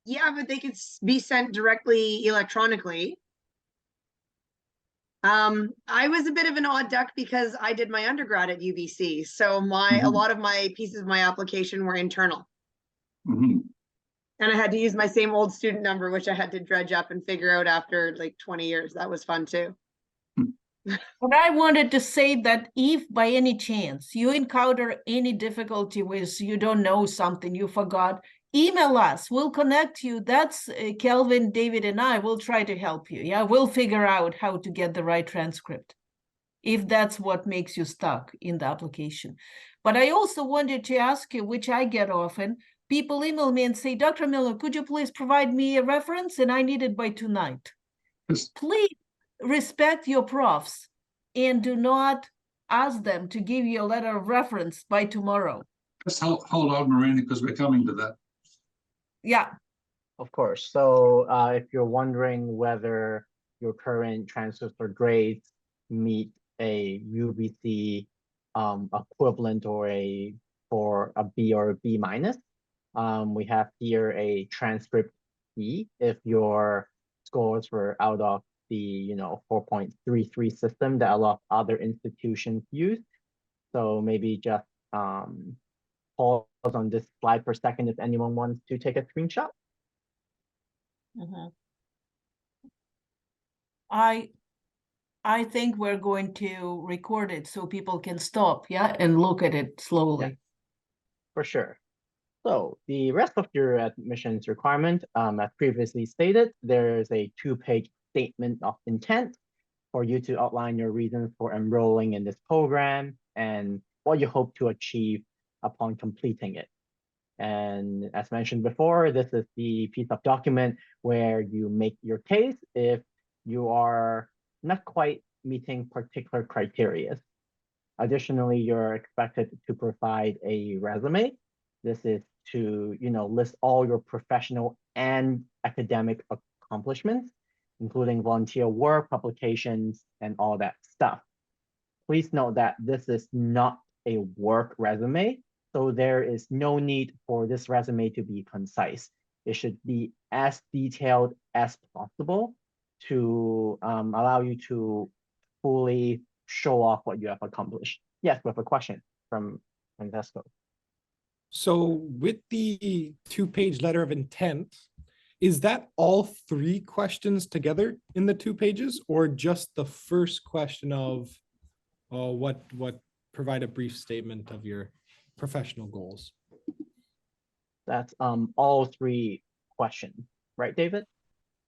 Yeah, but they could be sent directly electronically. I was a bit of an odd duck because I did my undergrad at UBC. So a lot of my pieces of my application were internal. Mhm. And I had to use my same old student number, which I had to dredge up and figure out after like 20 years. That was fun too. But I wanted to say that if by any chance you encounter any difficulty with you don't know something, you forgot, email us. We'll connect you. That's Kelvin, David, and I will try to help you. Yeah, we'll figure out how to get the right transcript if that's what makes you stuck in the application. But I also wanted to ask you, which I get often, people email me and say, Dr. Miller, could you please provide me a reference? And I need it by tonight. Yes. Please respect your profs and do not ask them to give you a letter of reference by tomorrow. Just hold on, Marina, because we're coming to that. Yeah. Of course. So if you're wondering whether your current transcripts or grades meet a UBC equivalent for a B or a B minus, we have here a transcript E if your scores were out of the 4.33 system that a lot of other institutions use. So maybe just pause on this slide for a second if anyone wants to take a screenshot. I think we're going to record it so people can stop, yeah, and look at it slowly. Yeah, for sure. So the rest of your admissions requirement, as previously stated, there's a 2-page statement of intent for you to outline your reasons for enrolling in this program and what you hope to achieve upon completing it. And as mentioned before, this is the piece of document where you make your case if you are not quite meeting particular criteria. Additionally, you're expected to provide a resume. This is to, list all your professional and academic accomplishments, including volunteer work, publications, and all that stuff. Please note that this is not a work resume, so there is no need for this resume to be concise. It should be as detailed as possible to allow you to fully show off what you have accomplished. Yes, we have a question from Francesco. So with the 2-page letter of intent, is that all 3 questions together in the 2 pages, or just the first question of what provide a brief statement of your professional goals? That's all 3 questions, right, David?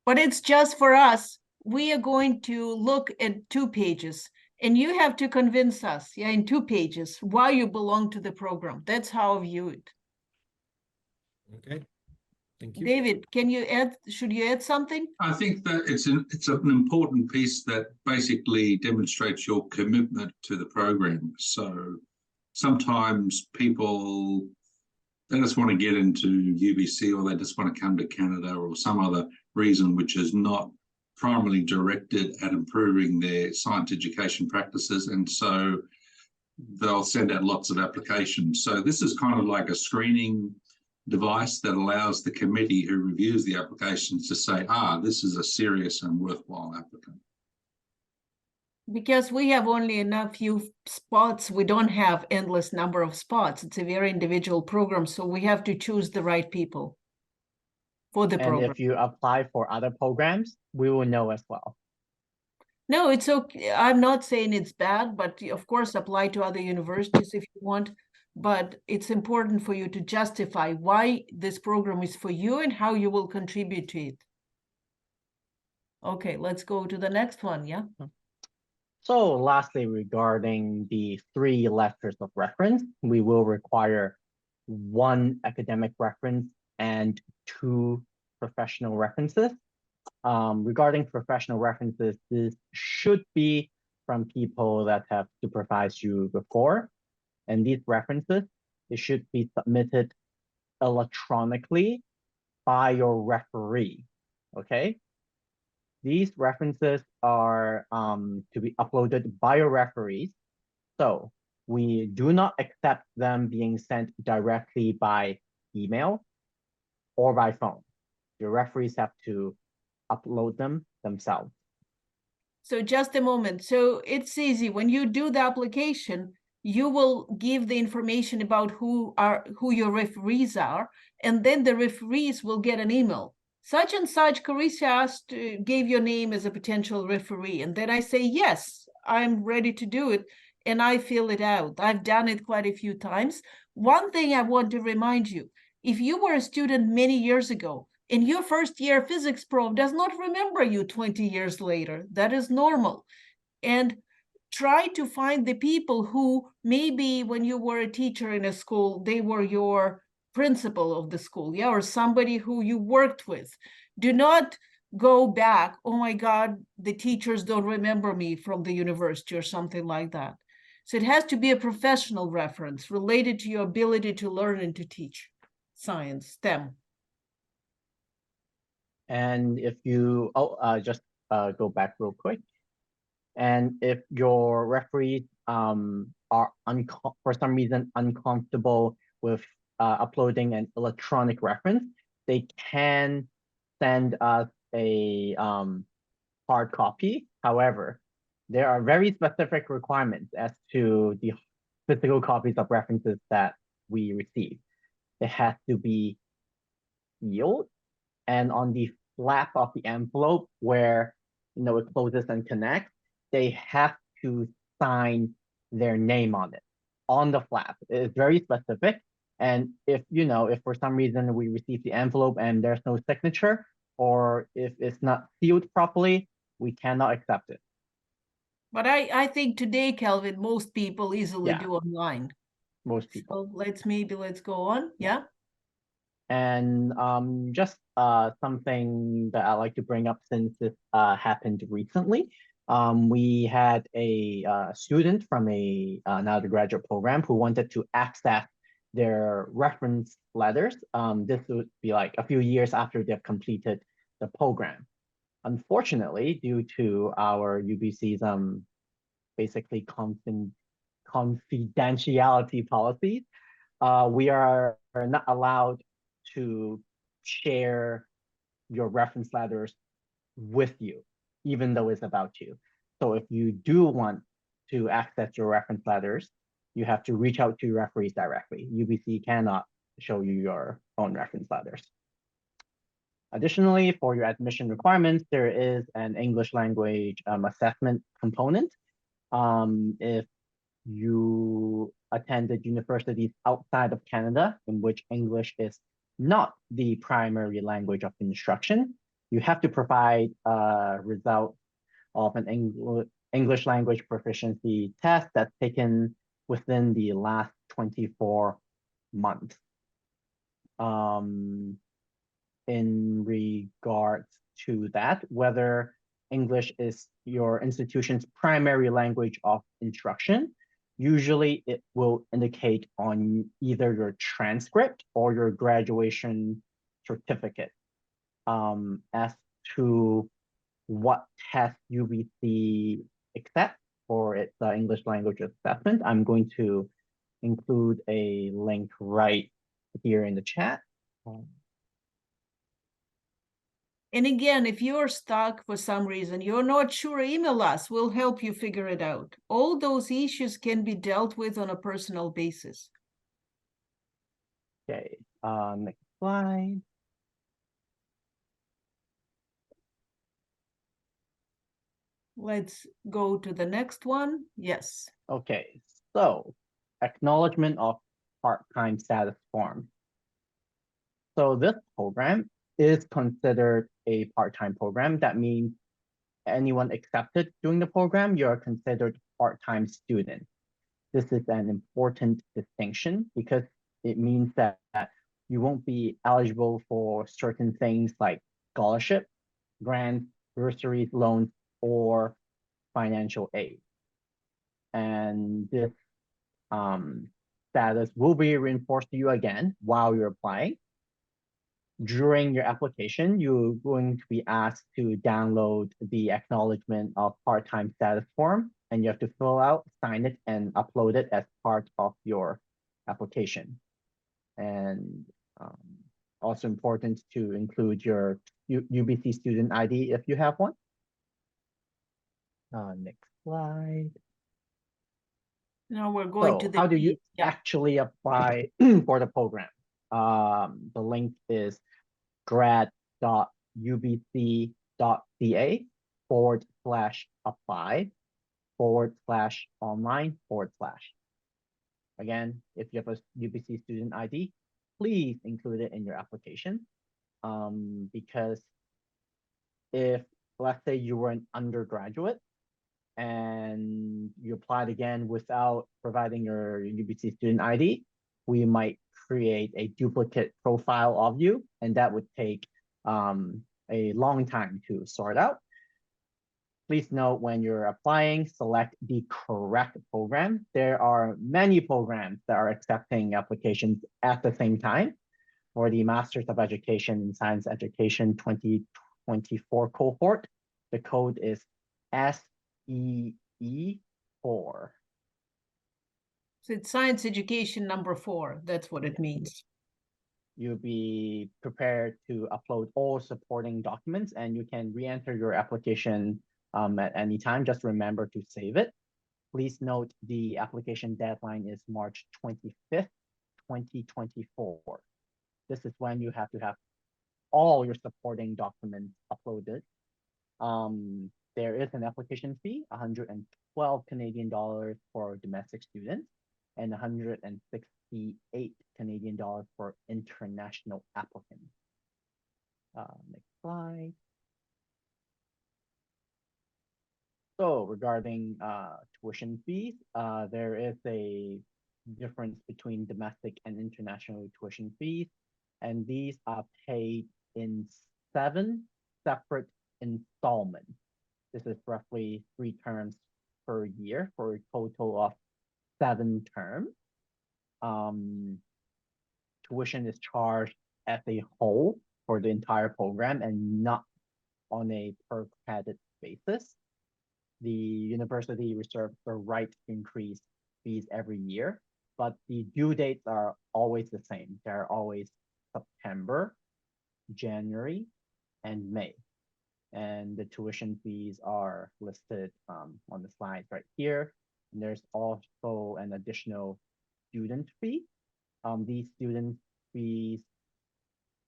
But it's just for us. We are going to look at 2 pages, and you have to convince us, yeah, in 2 pages, why you belong to the program. That's how I view it. Okay, thank you. David, should you add something? I think that it's an important piece that basically demonstrates your commitment to the program. So sometimes people, they just want to get into UBC, or they just want to come to Canada, or some other reason which is not primarily directed at improving their science education practices, and so they'll send out lots of applications. So this is kind of like a screening device that allows the committee who reviews the applications to say, this is a serious and worthwhile applicant. Because we have only enough few spots, we don't have endless number of spots. It's a very individual program, so we have to choose the right people for the program. And if you apply for other programs, we will know as well. No, it's okay. I'm not saying it's bad, but of course, apply to other universities if you want. But it's important for you to justify why this program is for you and how you will contribute to it. Okay, let's go to the next one, yeah? So lastly, regarding the 3 letters of reference, we will require 1 academic reference and 2 professional references. Regarding professional references, this should be from people that have supervised you before. And these references, they should be submitted electronically by your referee, okay? These references are to be uploaded by your referees. So we do not accept them being sent directly by email or by phone. Your referees have to upload them themselves. So just a moment. So it's easy. When you do the application, you will give the information about who your referees are, and then the referees will get an email. Such and such, Carissa gave your name as a potential referee. And then I say, yes, I'm ready to do it. And I fill it out. I've done it quite a few times. One thing I want to remind you, if you were a student many years ago, and your first year physics prof does not remember you 20 years later, that is normal. And try to find the people who maybe when you were a teacher in a school, they were your principal of the school, yeah, or somebody who you worked with. Do not go back, oh my God, the teachers don't remember me from the university or something like that. So it has to be a professional reference related to your ability to learn and to teach science, STEM. And if you, just go back real quick. And if your referees are for some reason uncomfortable with uploading an electronic reference, they can send us a hard copy. However, there are very specific requirements as to the physical copies of references that we receive. It has to be sealed, and on the flap of the envelope where it closes and connects, they have to sign their name on it on the flap. It's very specific. And if for some reason we receive the envelope and there's no signature, or if it's not sealed properly, we cannot accept it. But I think today, Kelvin, most people easily Yeah. do online. Most people. So let's go on. Yeah. And just something that I like to bring up since this happened recently. We had a student from an undergraduate program who wanted to access their reference letters. This would be like a few years after they've completed the program. Unfortunately, due to our UBC's basically confidentiality policies, we are not allowed to share your reference letters with you, even though it's about you. So if you do want to access your reference letters, you have to reach out to your referees directly. UBC cannot show you your own reference letters. Additionally, for your admission requirements, there is an English language assessment component. If you attended universities outside of Canada in which English is not the primary language of instruction, you have to provide a result of an English language proficiency test that's taken within the last 24 months. In regards to that, whether English is your institution's primary language of instruction, usually it will indicate on either your transcript or your graduation certificate. As to what test UBC accepts for its English language assessment, I'm going to include a link right here in the chat. And again, if you're stuck for some reason, you're not sure, email us. We'll help you figure it out. All those issues can be dealt with on a personal basis. Okay, next slide. Let's go to the next one. Yes. Okay, so acknowledgement of part-time status form. So this program is considered a part-time program. That means anyone accepted during the program, you're considered part-time student. This is an important distinction because it means that you won't be eligible for certain things like scholarship, grants, bursaries, loans, or financial aid. And this status will be reinforced to you again while you're applying. During your application, you're going to be asked to download the acknowledgement of part-time status form, and you have to fill out, sign it, and upload it as part of your application. And also important to include your UBC student ID if you have one. Next slide. Now we're going to So the how do you yeah. actually apply for the program? The link is grad.ubc.ca/apply/online/. Again, if you have a UBC student ID, please include it in your application. Because if, let's say you were an undergraduate and you applied again without providing your UBC student ID, we might create a duplicate profile of you, and that would take a long time to sort out. Please note, when you're applying, select the correct program. There are many programs that are accepting applications at the same time. For the Masters of Education in Science Education 2024 cohort, the code is SEE4. So it's science education number 4. That's what it means. You'll be prepared to upload all supporting documents, and you can re-enter your application at any time. Just remember to save it. Please note the application deadline is March 25th, 2024. This is when you have to have all your supporting documents uploaded. There is an application fee, 112 Canadian dollars for domestic students and 168 Canadian dollars for international applicants. Next slide. So regarding tuition fees, there is a difference between domestic and international tuition fees, and these are paid in 7 separate installments. This is roughly 3 terms per year for a total of 7 terms. Tuition is charged as a whole for the entire program and not on a per credit basis. The university reserves the right to increase fees every year, but the due dates are always the same. They're always September, January, and May. And the tuition fees are listed on the slides right here. And there's also an additional student fee. These student fees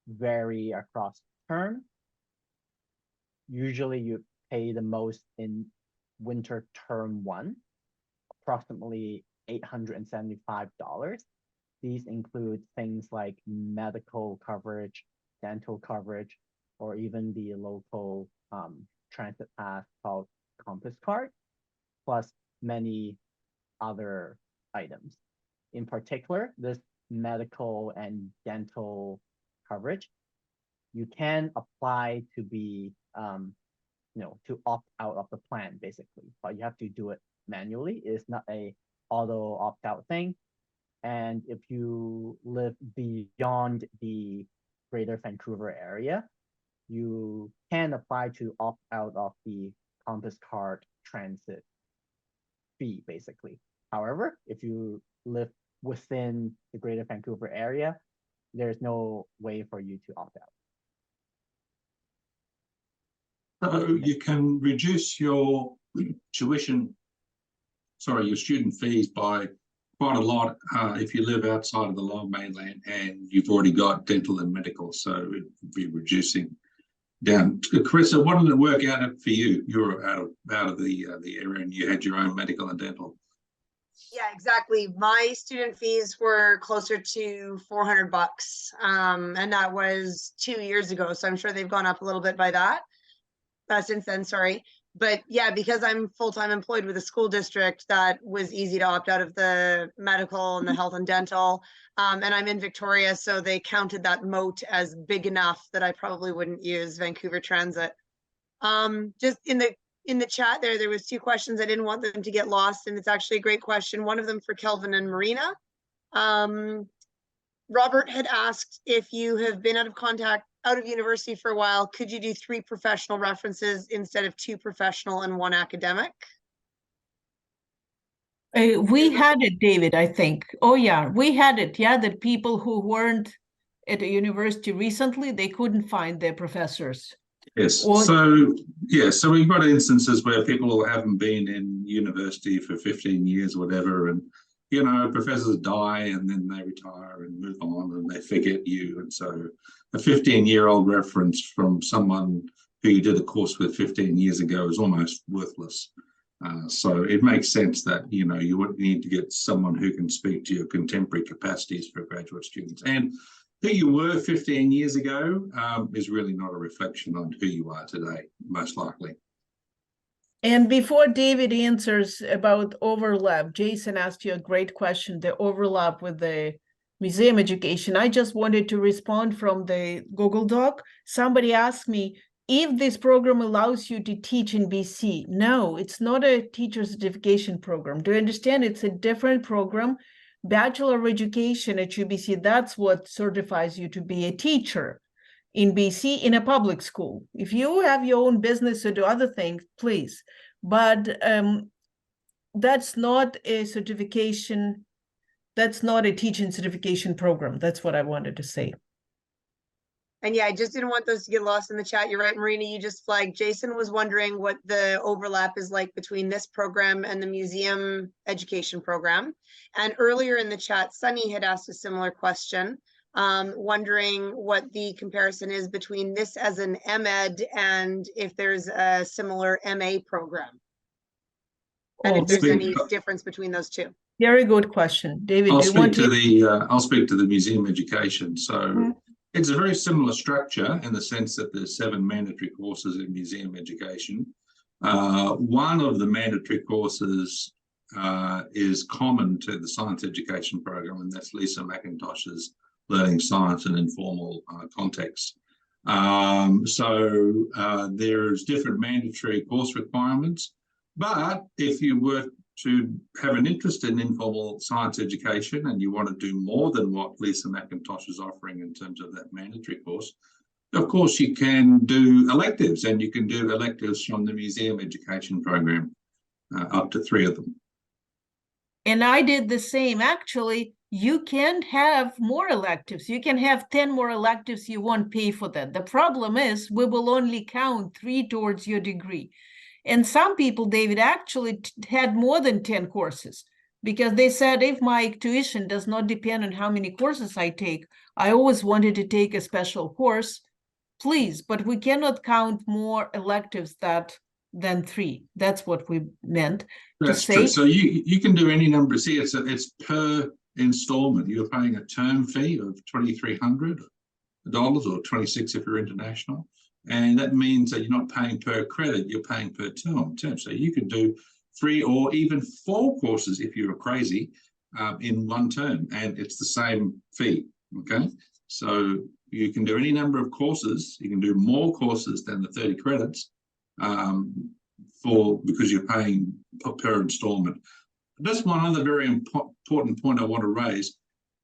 vary across term. Usually you pay the most in winter term 1, approximately $875. These include things like medical coverage, dental coverage, or even the local transit pass called Compass Card, plus many other items. In particular, this medical and dental coverage, you can apply to be to opt out of the plan, basically, but you have to do it manually. It's not a auto opt-out thing. And if you live beyond the Greater Vancouver area, you can apply to opt out of the Compass Card transit fee, basically. However, if you live within the Greater Vancouver area, there's no way for you to opt out. So you can reduce your your student fees by quite a lot if you live outside of the Lower Mainland and you've already got dental and medical, so it would be reducing down. Carissa, what did it work out for you? You were out of the area and you had your own medical and dental. Yeah, exactly. My student fees were closer to $400, and that was 2 years ago. So I'm sure they've gone up a little bit by that since then. Sorry, but yeah, because I'm full-time employed with a school district, that was easy to opt out of the medical and the health and dental. And I'm in Victoria, so they counted that moat as big enough that I probably wouldn't use Vancouver Transit. Just in the chat there was 2 questions. I didn't want them to get lost, and it's actually a great question. One of them for Kelvin and Marina. Robert had asked, if you have been out of university for a while, could you do 3 professional references instead of 2 professional and 1 academic? We had it, David, I think. Oh yeah, we had it. Yeah, the people who weren't at a university recently, they couldn't find their professors. Yes. Or- So we've got instances where people haven't been in university for 15 years or whatever, and professors die and then they retire and move on and they forget you. And so a 15-year-old reference from someone who you did a course with 15 years ago is almost worthless. So it makes sense that you would need to get someone who can speak to your contemporary capacities for graduate students. And who you were 15 years ago is really not a reflection on who you are today, most likely. And before David answers about overlap, Jason asked you a great question, the overlap with the museum education. I just wanted to respond from the Google Doc. Somebody asked me if this program allows you to teach in BC. No, it's not a teacher certification program. Do you understand? It's a different program. Bachelor of Education at UBC, that's what certifies you to be a teacher in BC in a public school. If you have your own business or do other things, please. But that's not a certification. That's not a teaching certification program. That's what I wanted to say. And yeah, I just didn't want those to get lost in the chat. You're right, Marina, you just flagged. Jason was wondering what the overlap is like between this program and the museum education program. And earlier in the chat, Sunny had asked a similar question, wondering what the comparison is between this as an MEd and if there's a similar MA program. And if there's any difference between those two. Very good question. David, I'll do you want to I'll speak to the museum education. So it's a very similar structure in the sense that there's 7 mandatory courses in museum education. One of the mandatory courses is common to the science education program, and that's Lisa McIntosh's Learning Science in Informal Context. There's different mandatory course requirements, but if you were to have an interest in informal science education and you want to do more than what Lisa McIntosh is offering in terms of that mandatory course, of course you can do electives, and you can do electives from the museum education program, up to 3 of them. And I did the same. Actually, you can have more electives. You can have 10 more electives. You won't pay for that. The problem is we will only count 3 towards your degree. And some people, David, actually had more than 10 courses because they said, if my tuition does not depend on how many courses I take, I always wanted to take a special course, please, but we cannot count more electives than 3. That's what we meant to say. True. So you can do any number. See, it's per installment. You're paying a term fee of $2,300 or $26 if you're international. And that means that you're not paying per credit, you're paying per term. So you can do 3 or even 4 courses if you're crazy in one term, and it's the same fee, okay? So you can do any number of courses. You can do more courses than the 30 credits because you're paying per installment. That's one other very important point I want to raise.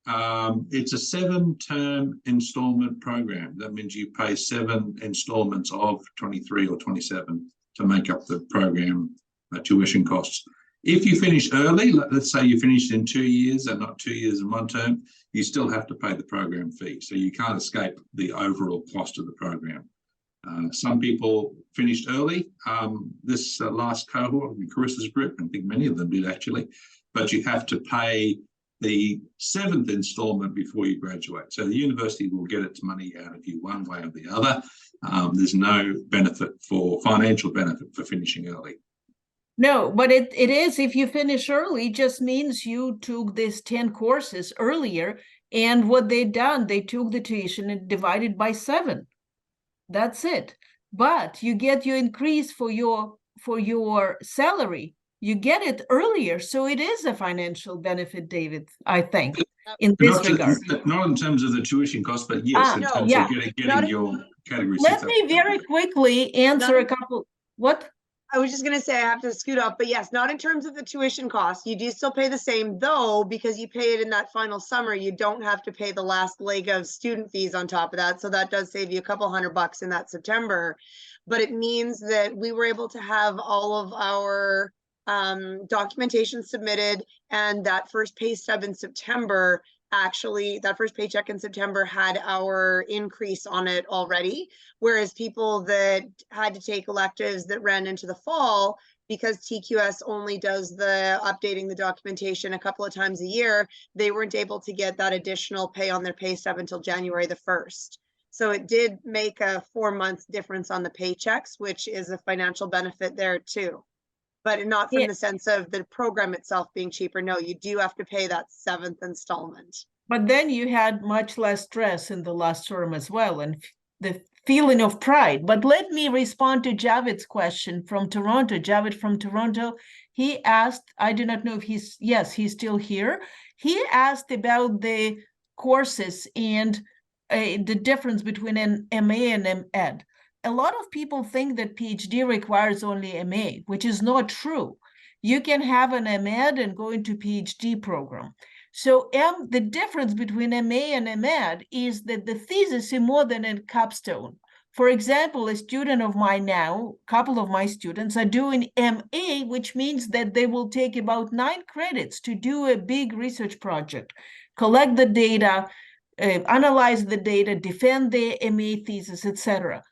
It's a 7-term installment program. That means you pay 7 installments of 23 or 27 to make up the program tuition costs. If you finish early, let's say you finished in 2 years and not 2 years in 1 term, you still have to pay the program fee. So you can't escape the overall cost of the program. Some people finished early. This last cohort in Carissa's group, I think many of them did actually, but you have to pay the 7th installment before you graduate. So the university will get its money out of you one way or the other. There's no financial benefit for finishing early. No, but it is, if you finish early, just means you took these 10 courses earlier, and what they done, they took the tuition and divided by 7. That's it. But you get your increase for your salary. You get it earlier, so it is a financial benefit, David, I think, in this regard. Not in terms of the tuition cost, but yes, in terms of getting your category 6. Let me very quickly answer a couple. What? I was just going to say I have to scoot up, but yes, not in terms of the tuition cost. You do still pay the same, though, because you pay it in that final summer. You don't have to pay the last leg of student fees on top of that. So that does save you a couple $100 in that September. But it means that we were able to have all of our documentation submitted, and that first pay stub in September actually, that first paycheck in September had our increase on it already, whereas people that had to take electives that ran into the fall, because TQS only does the updating the documentation a couple of times a year, they weren't able to get that additional pay on their pay stub until January the 1st. So it did make a 4-month difference on the paychecks, which is a financial benefit there too. But not from the sense of the program itself being cheaper. No, you do have to pay that 7th installment. But then you had much less stress in the last term as well, and the feeling of pride. But let me respond to Javid's question from Toronto. Javid from Toronto, he asked, I do not know if he's still here. He asked about the courses and the difference between an MA and MEd. A lot of people think that PhD requires only MA, which is not true. You can have an MEd and go into PhD program. So the difference between MA and MEd is that the thesis is more than a capstone. For example, a student of mine now, a couple of my students are doing MA, which means that they will take about 9 credits to do a big research project, collect the data, analyze the data, defend their MA thesis, etc.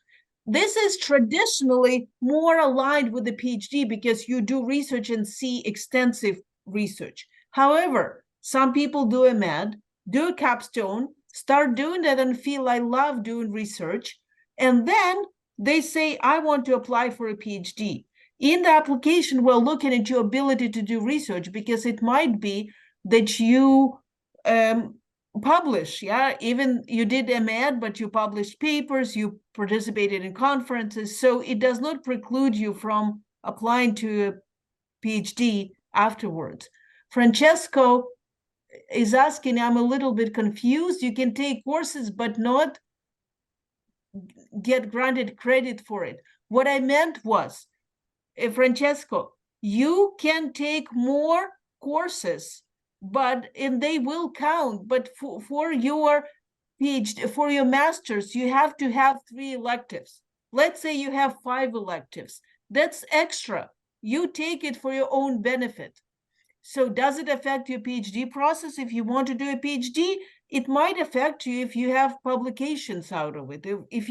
This is traditionally more aligned with the PhD because you do research and see extensive research. However, some people do a MEd, do a capstone, start doing that and feel I love doing research. And then they say, I want to apply for a PhD. In the application, we're looking at your ability to do research because it might be that you publish, even you did a MEd, but you published papers, you participated in conferences. So it does not preclude you from applying to a PhD afterwards. Francesco is asking, I'm a little bit confused. You can take courses, but not get granted credit for it. What I meant was, Francesco, you can take more courses, and they will count. But for your PhD, for your master's, you have to have 3 electives. Let's say you have 5 electives. That's extra. You take it for your own benefit. So does it affect your PhD process? If you want to do a PhD, it might affect you if you have publications out of it. If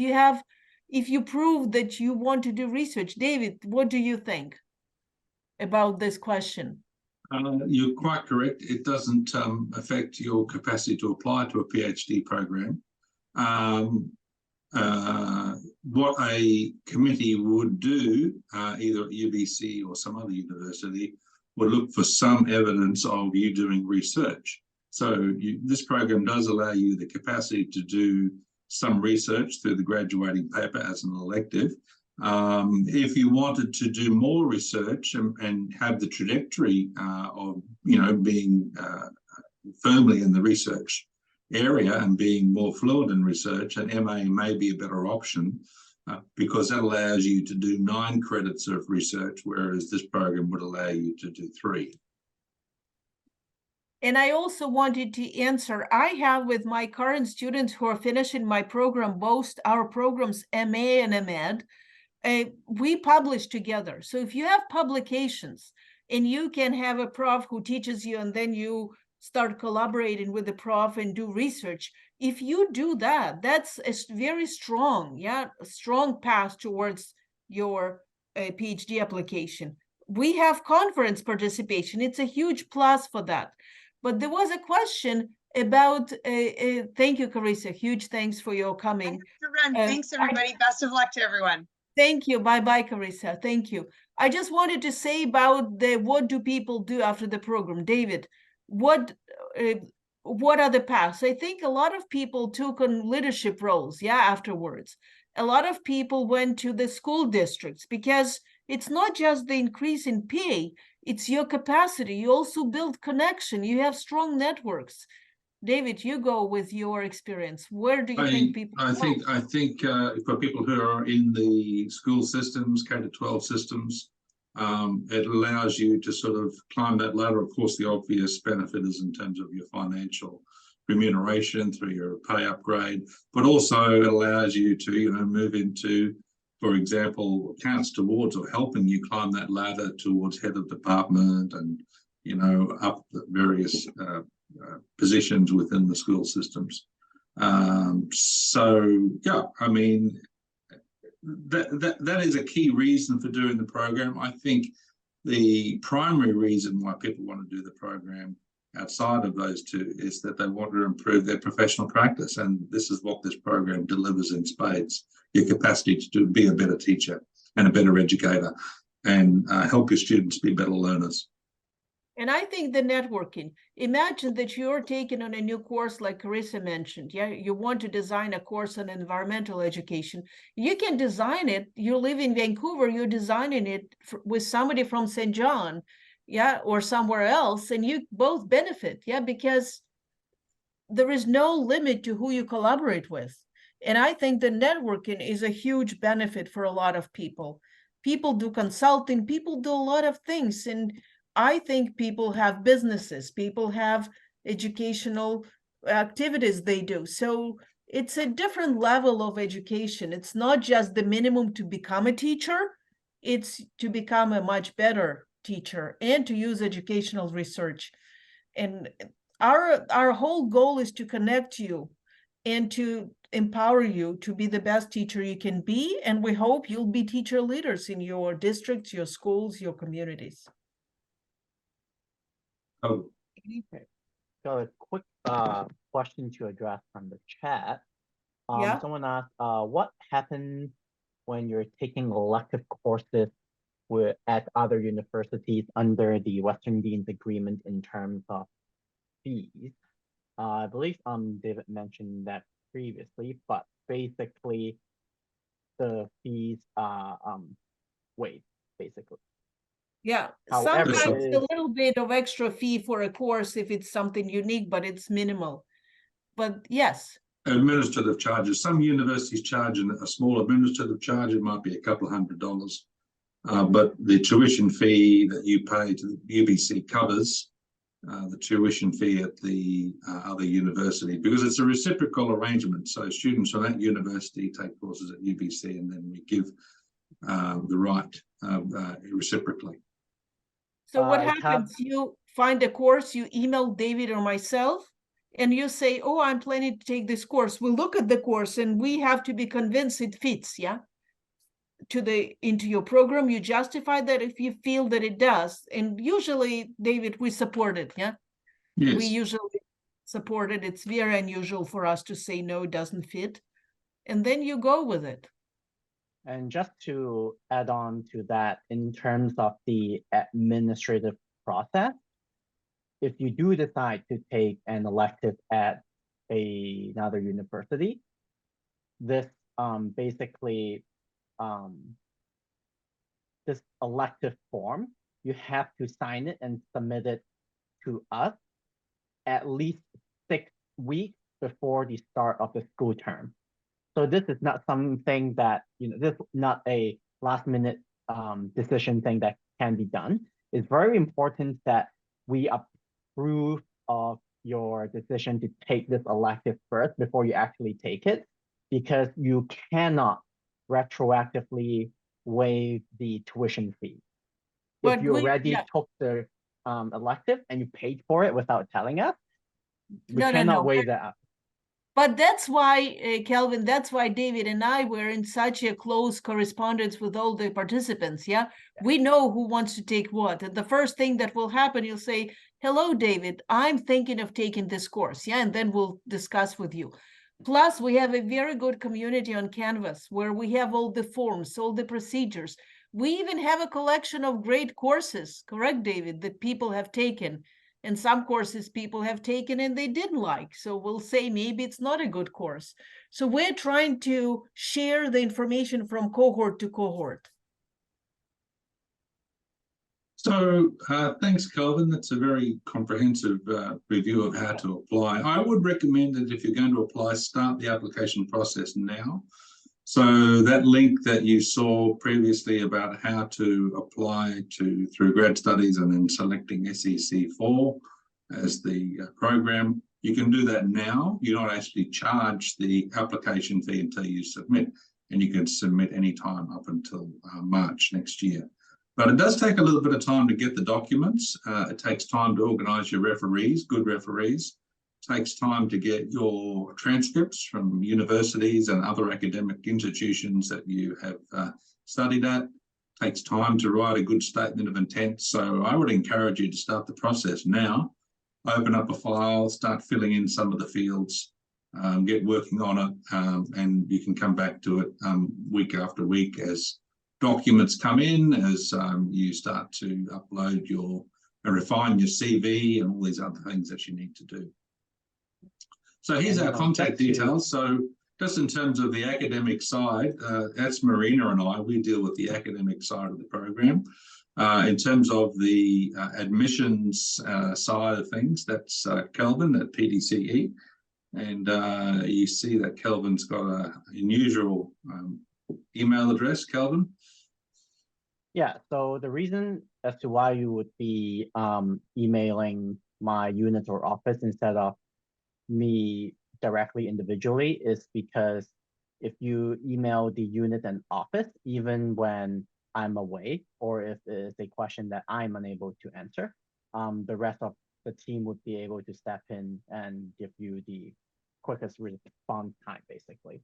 you prove that you want to do research. David, what do you think about this question? You're quite correct. It doesn't affect your capacity to apply to a PhD program. What a committee would do, either at UBC or some other university, would look for some evidence of you doing research. So this program does allow you the capacity to do some research through the graduating paper as an elective. If you wanted to do more research and have the trajectory of being firmly in the research area and being more fluent in research, an MA may be a better option because that allows you to do 9 credits of research, whereas this program would allow you to do 3. And I also wanted to answer, I have with my current students who are finishing my program, both our programs, MA and MEd, we publish together. So if you have publications and you can have a prof who teaches you and then you start collaborating with the prof and do research, if you do that, that's a very strong, strong path towards your PhD application. We have conference participation. It's a huge plus for that. But there was a question about, thank you, Carissa. Huge thanks for your coming. Thanks, everybody. Best of luck to everyone. Thank you. Bye-bye, Carissa. Thank you. I just wanted to say about what do people do after the program. David, what are the paths? I think a lot of people took on leadership roles, afterwards. A lot of people went to the school districts because it's not just the increase in pay, it's your capacity. You also build connection. You have strong networks. David, you go with your experience. Where do you think people go? I think for people who are in the school systems, K-12 systems, it allows you to sort of climb that ladder. Of course, the obvious benefit is in terms of your financial remuneration through your pay upgrade, but also it allows you to, move into, for example, counts towards or helping you climb that ladder towards head of department and, up the various positions within the school systems. So yeah, I mean, that is a key reason for doing the program. I think the primary reason why people want to do the program outside of those two is that they want to improve their professional practice, and this is what this program delivers in spades: your capacity to be a better teacher and a better educator, and help your students be better learners. And I think the networking, imagine that you're taking on a new course like Carissa mentioned. Yeah, you want to design a course on environmental education. You can design it. You live in Vancouver, you're designing it with somebody from St. John, yeah, or somewhere else, and you both benefit, yeah, because there is no limit to who you collaborate with. And I think the networking is a huge benefit for a lot of people. People do consulting, people do a lot of things, and I think people have businesses, people have educational activities they do. So it's a different level of education. It's not just the minimum to become a teacher, it's to become a much better teacher and to use educational research. And our whole goal is to connect you and to empower you to be the best teacher you can be. And we hope you'll be teacher leaders in your districts, your schools, your communities. Oh, Okay. So a quick question to address from the chat. Yeah. Someone asked, what happens when you're taking elective courses at other universities under the Western Dean's Agreement in terms of fees? I believe David mentioned that previously, but basically the fees are waived, basically. Yeah, However, sometimes a little bit of extra fee for a course if it's something unique, but it's minimal. But yes. Administrative charges. Some universities charge a small administrative charge. It might be a couple of $100. But the tuition fee that you pay to the UBC covers the tuition fee at the other university, because it's a reciprocal arrangement. So students from that university take courses at UBC, and then we give the right reciprocally. So what happens? You find a course, you email David or myself, and you say, oh, I'm planning to take this course. We'll look at the course and we have to be convinced it fits, yeah, into your program. You justify that if you feel that it does. And usually, David, we support it, yeah? Yes. We usually support it. It's very unusual for us to say, no, it doesn't fit. And then you go with it. And just to add on to that, in terms of the administrative process, if you do decide to take an elective at another university, this basically this elective form, you have to sign it and submit it to us at least 6 weeks before the start of the school term. So this is not something that, this is not a last minute decision thing that can be done. It's very important that we approve of your decision to take this elective first before you actually take it, because you cannot retroactively waive the tuition fee. But if you already took the elective and you paid for it without telling us, we cannot waive that up. But that's why, Kelvin, that's why David and I were in such a close correspondence with all the participants, yeah? We know who wants to take what. And the first thing that will happen, you'll say, hello, David, I'm thinking of taking this course, yeah? And then we'll discuss with you. Plus, we have a very good community on Canvas where we have all the forms, all the procedures. We even have a collection of great courses, correct, David, that people have taken. And some courses people have taken and they didn't like. So we'll say maybe it's not a good course. So we're trying to share the information from cohort to cohort. So thanks, Kelvin. That's a very comprehensive review of how to apply. I would recommend that if you're going to apply, start the application process now. So that link that you saw previously about how to apply through grad studies and then selecting SEC4 as the program, you can do that now. You don't actually charge the application fee until you submit, and you can submit anytime up until March next year. But it does take a little bit of time to get the documents. It takes time to organise your referees, good referees. It takes time to get your transcripts from universities and other academic institutions that you have studied at. It takes time to write a good statement of intent. So I would encourage you to start the process now. Open up a file, start filling in some of the fields, get working on it, and you can come back to it week after week as documents come in, as you start to upload and refine your CV and all these other things that you need to do. So here's our contact details. So just in terms of the academic side, that's Marina and I. We deal with the academic side of the program. In terms of the admissions side of things, that's Kelvin at PDCE. And you see that Kelvin's got an unusual email address, Kelvin. Yeah, so the reason as to why you would be emailing my unit or office instead of me directly individually is because if you email the unit and office, even when I'm away, or if it's a question that I'm unable to answer, the rest of the team would be able to step in and give you the quickest response time, basically.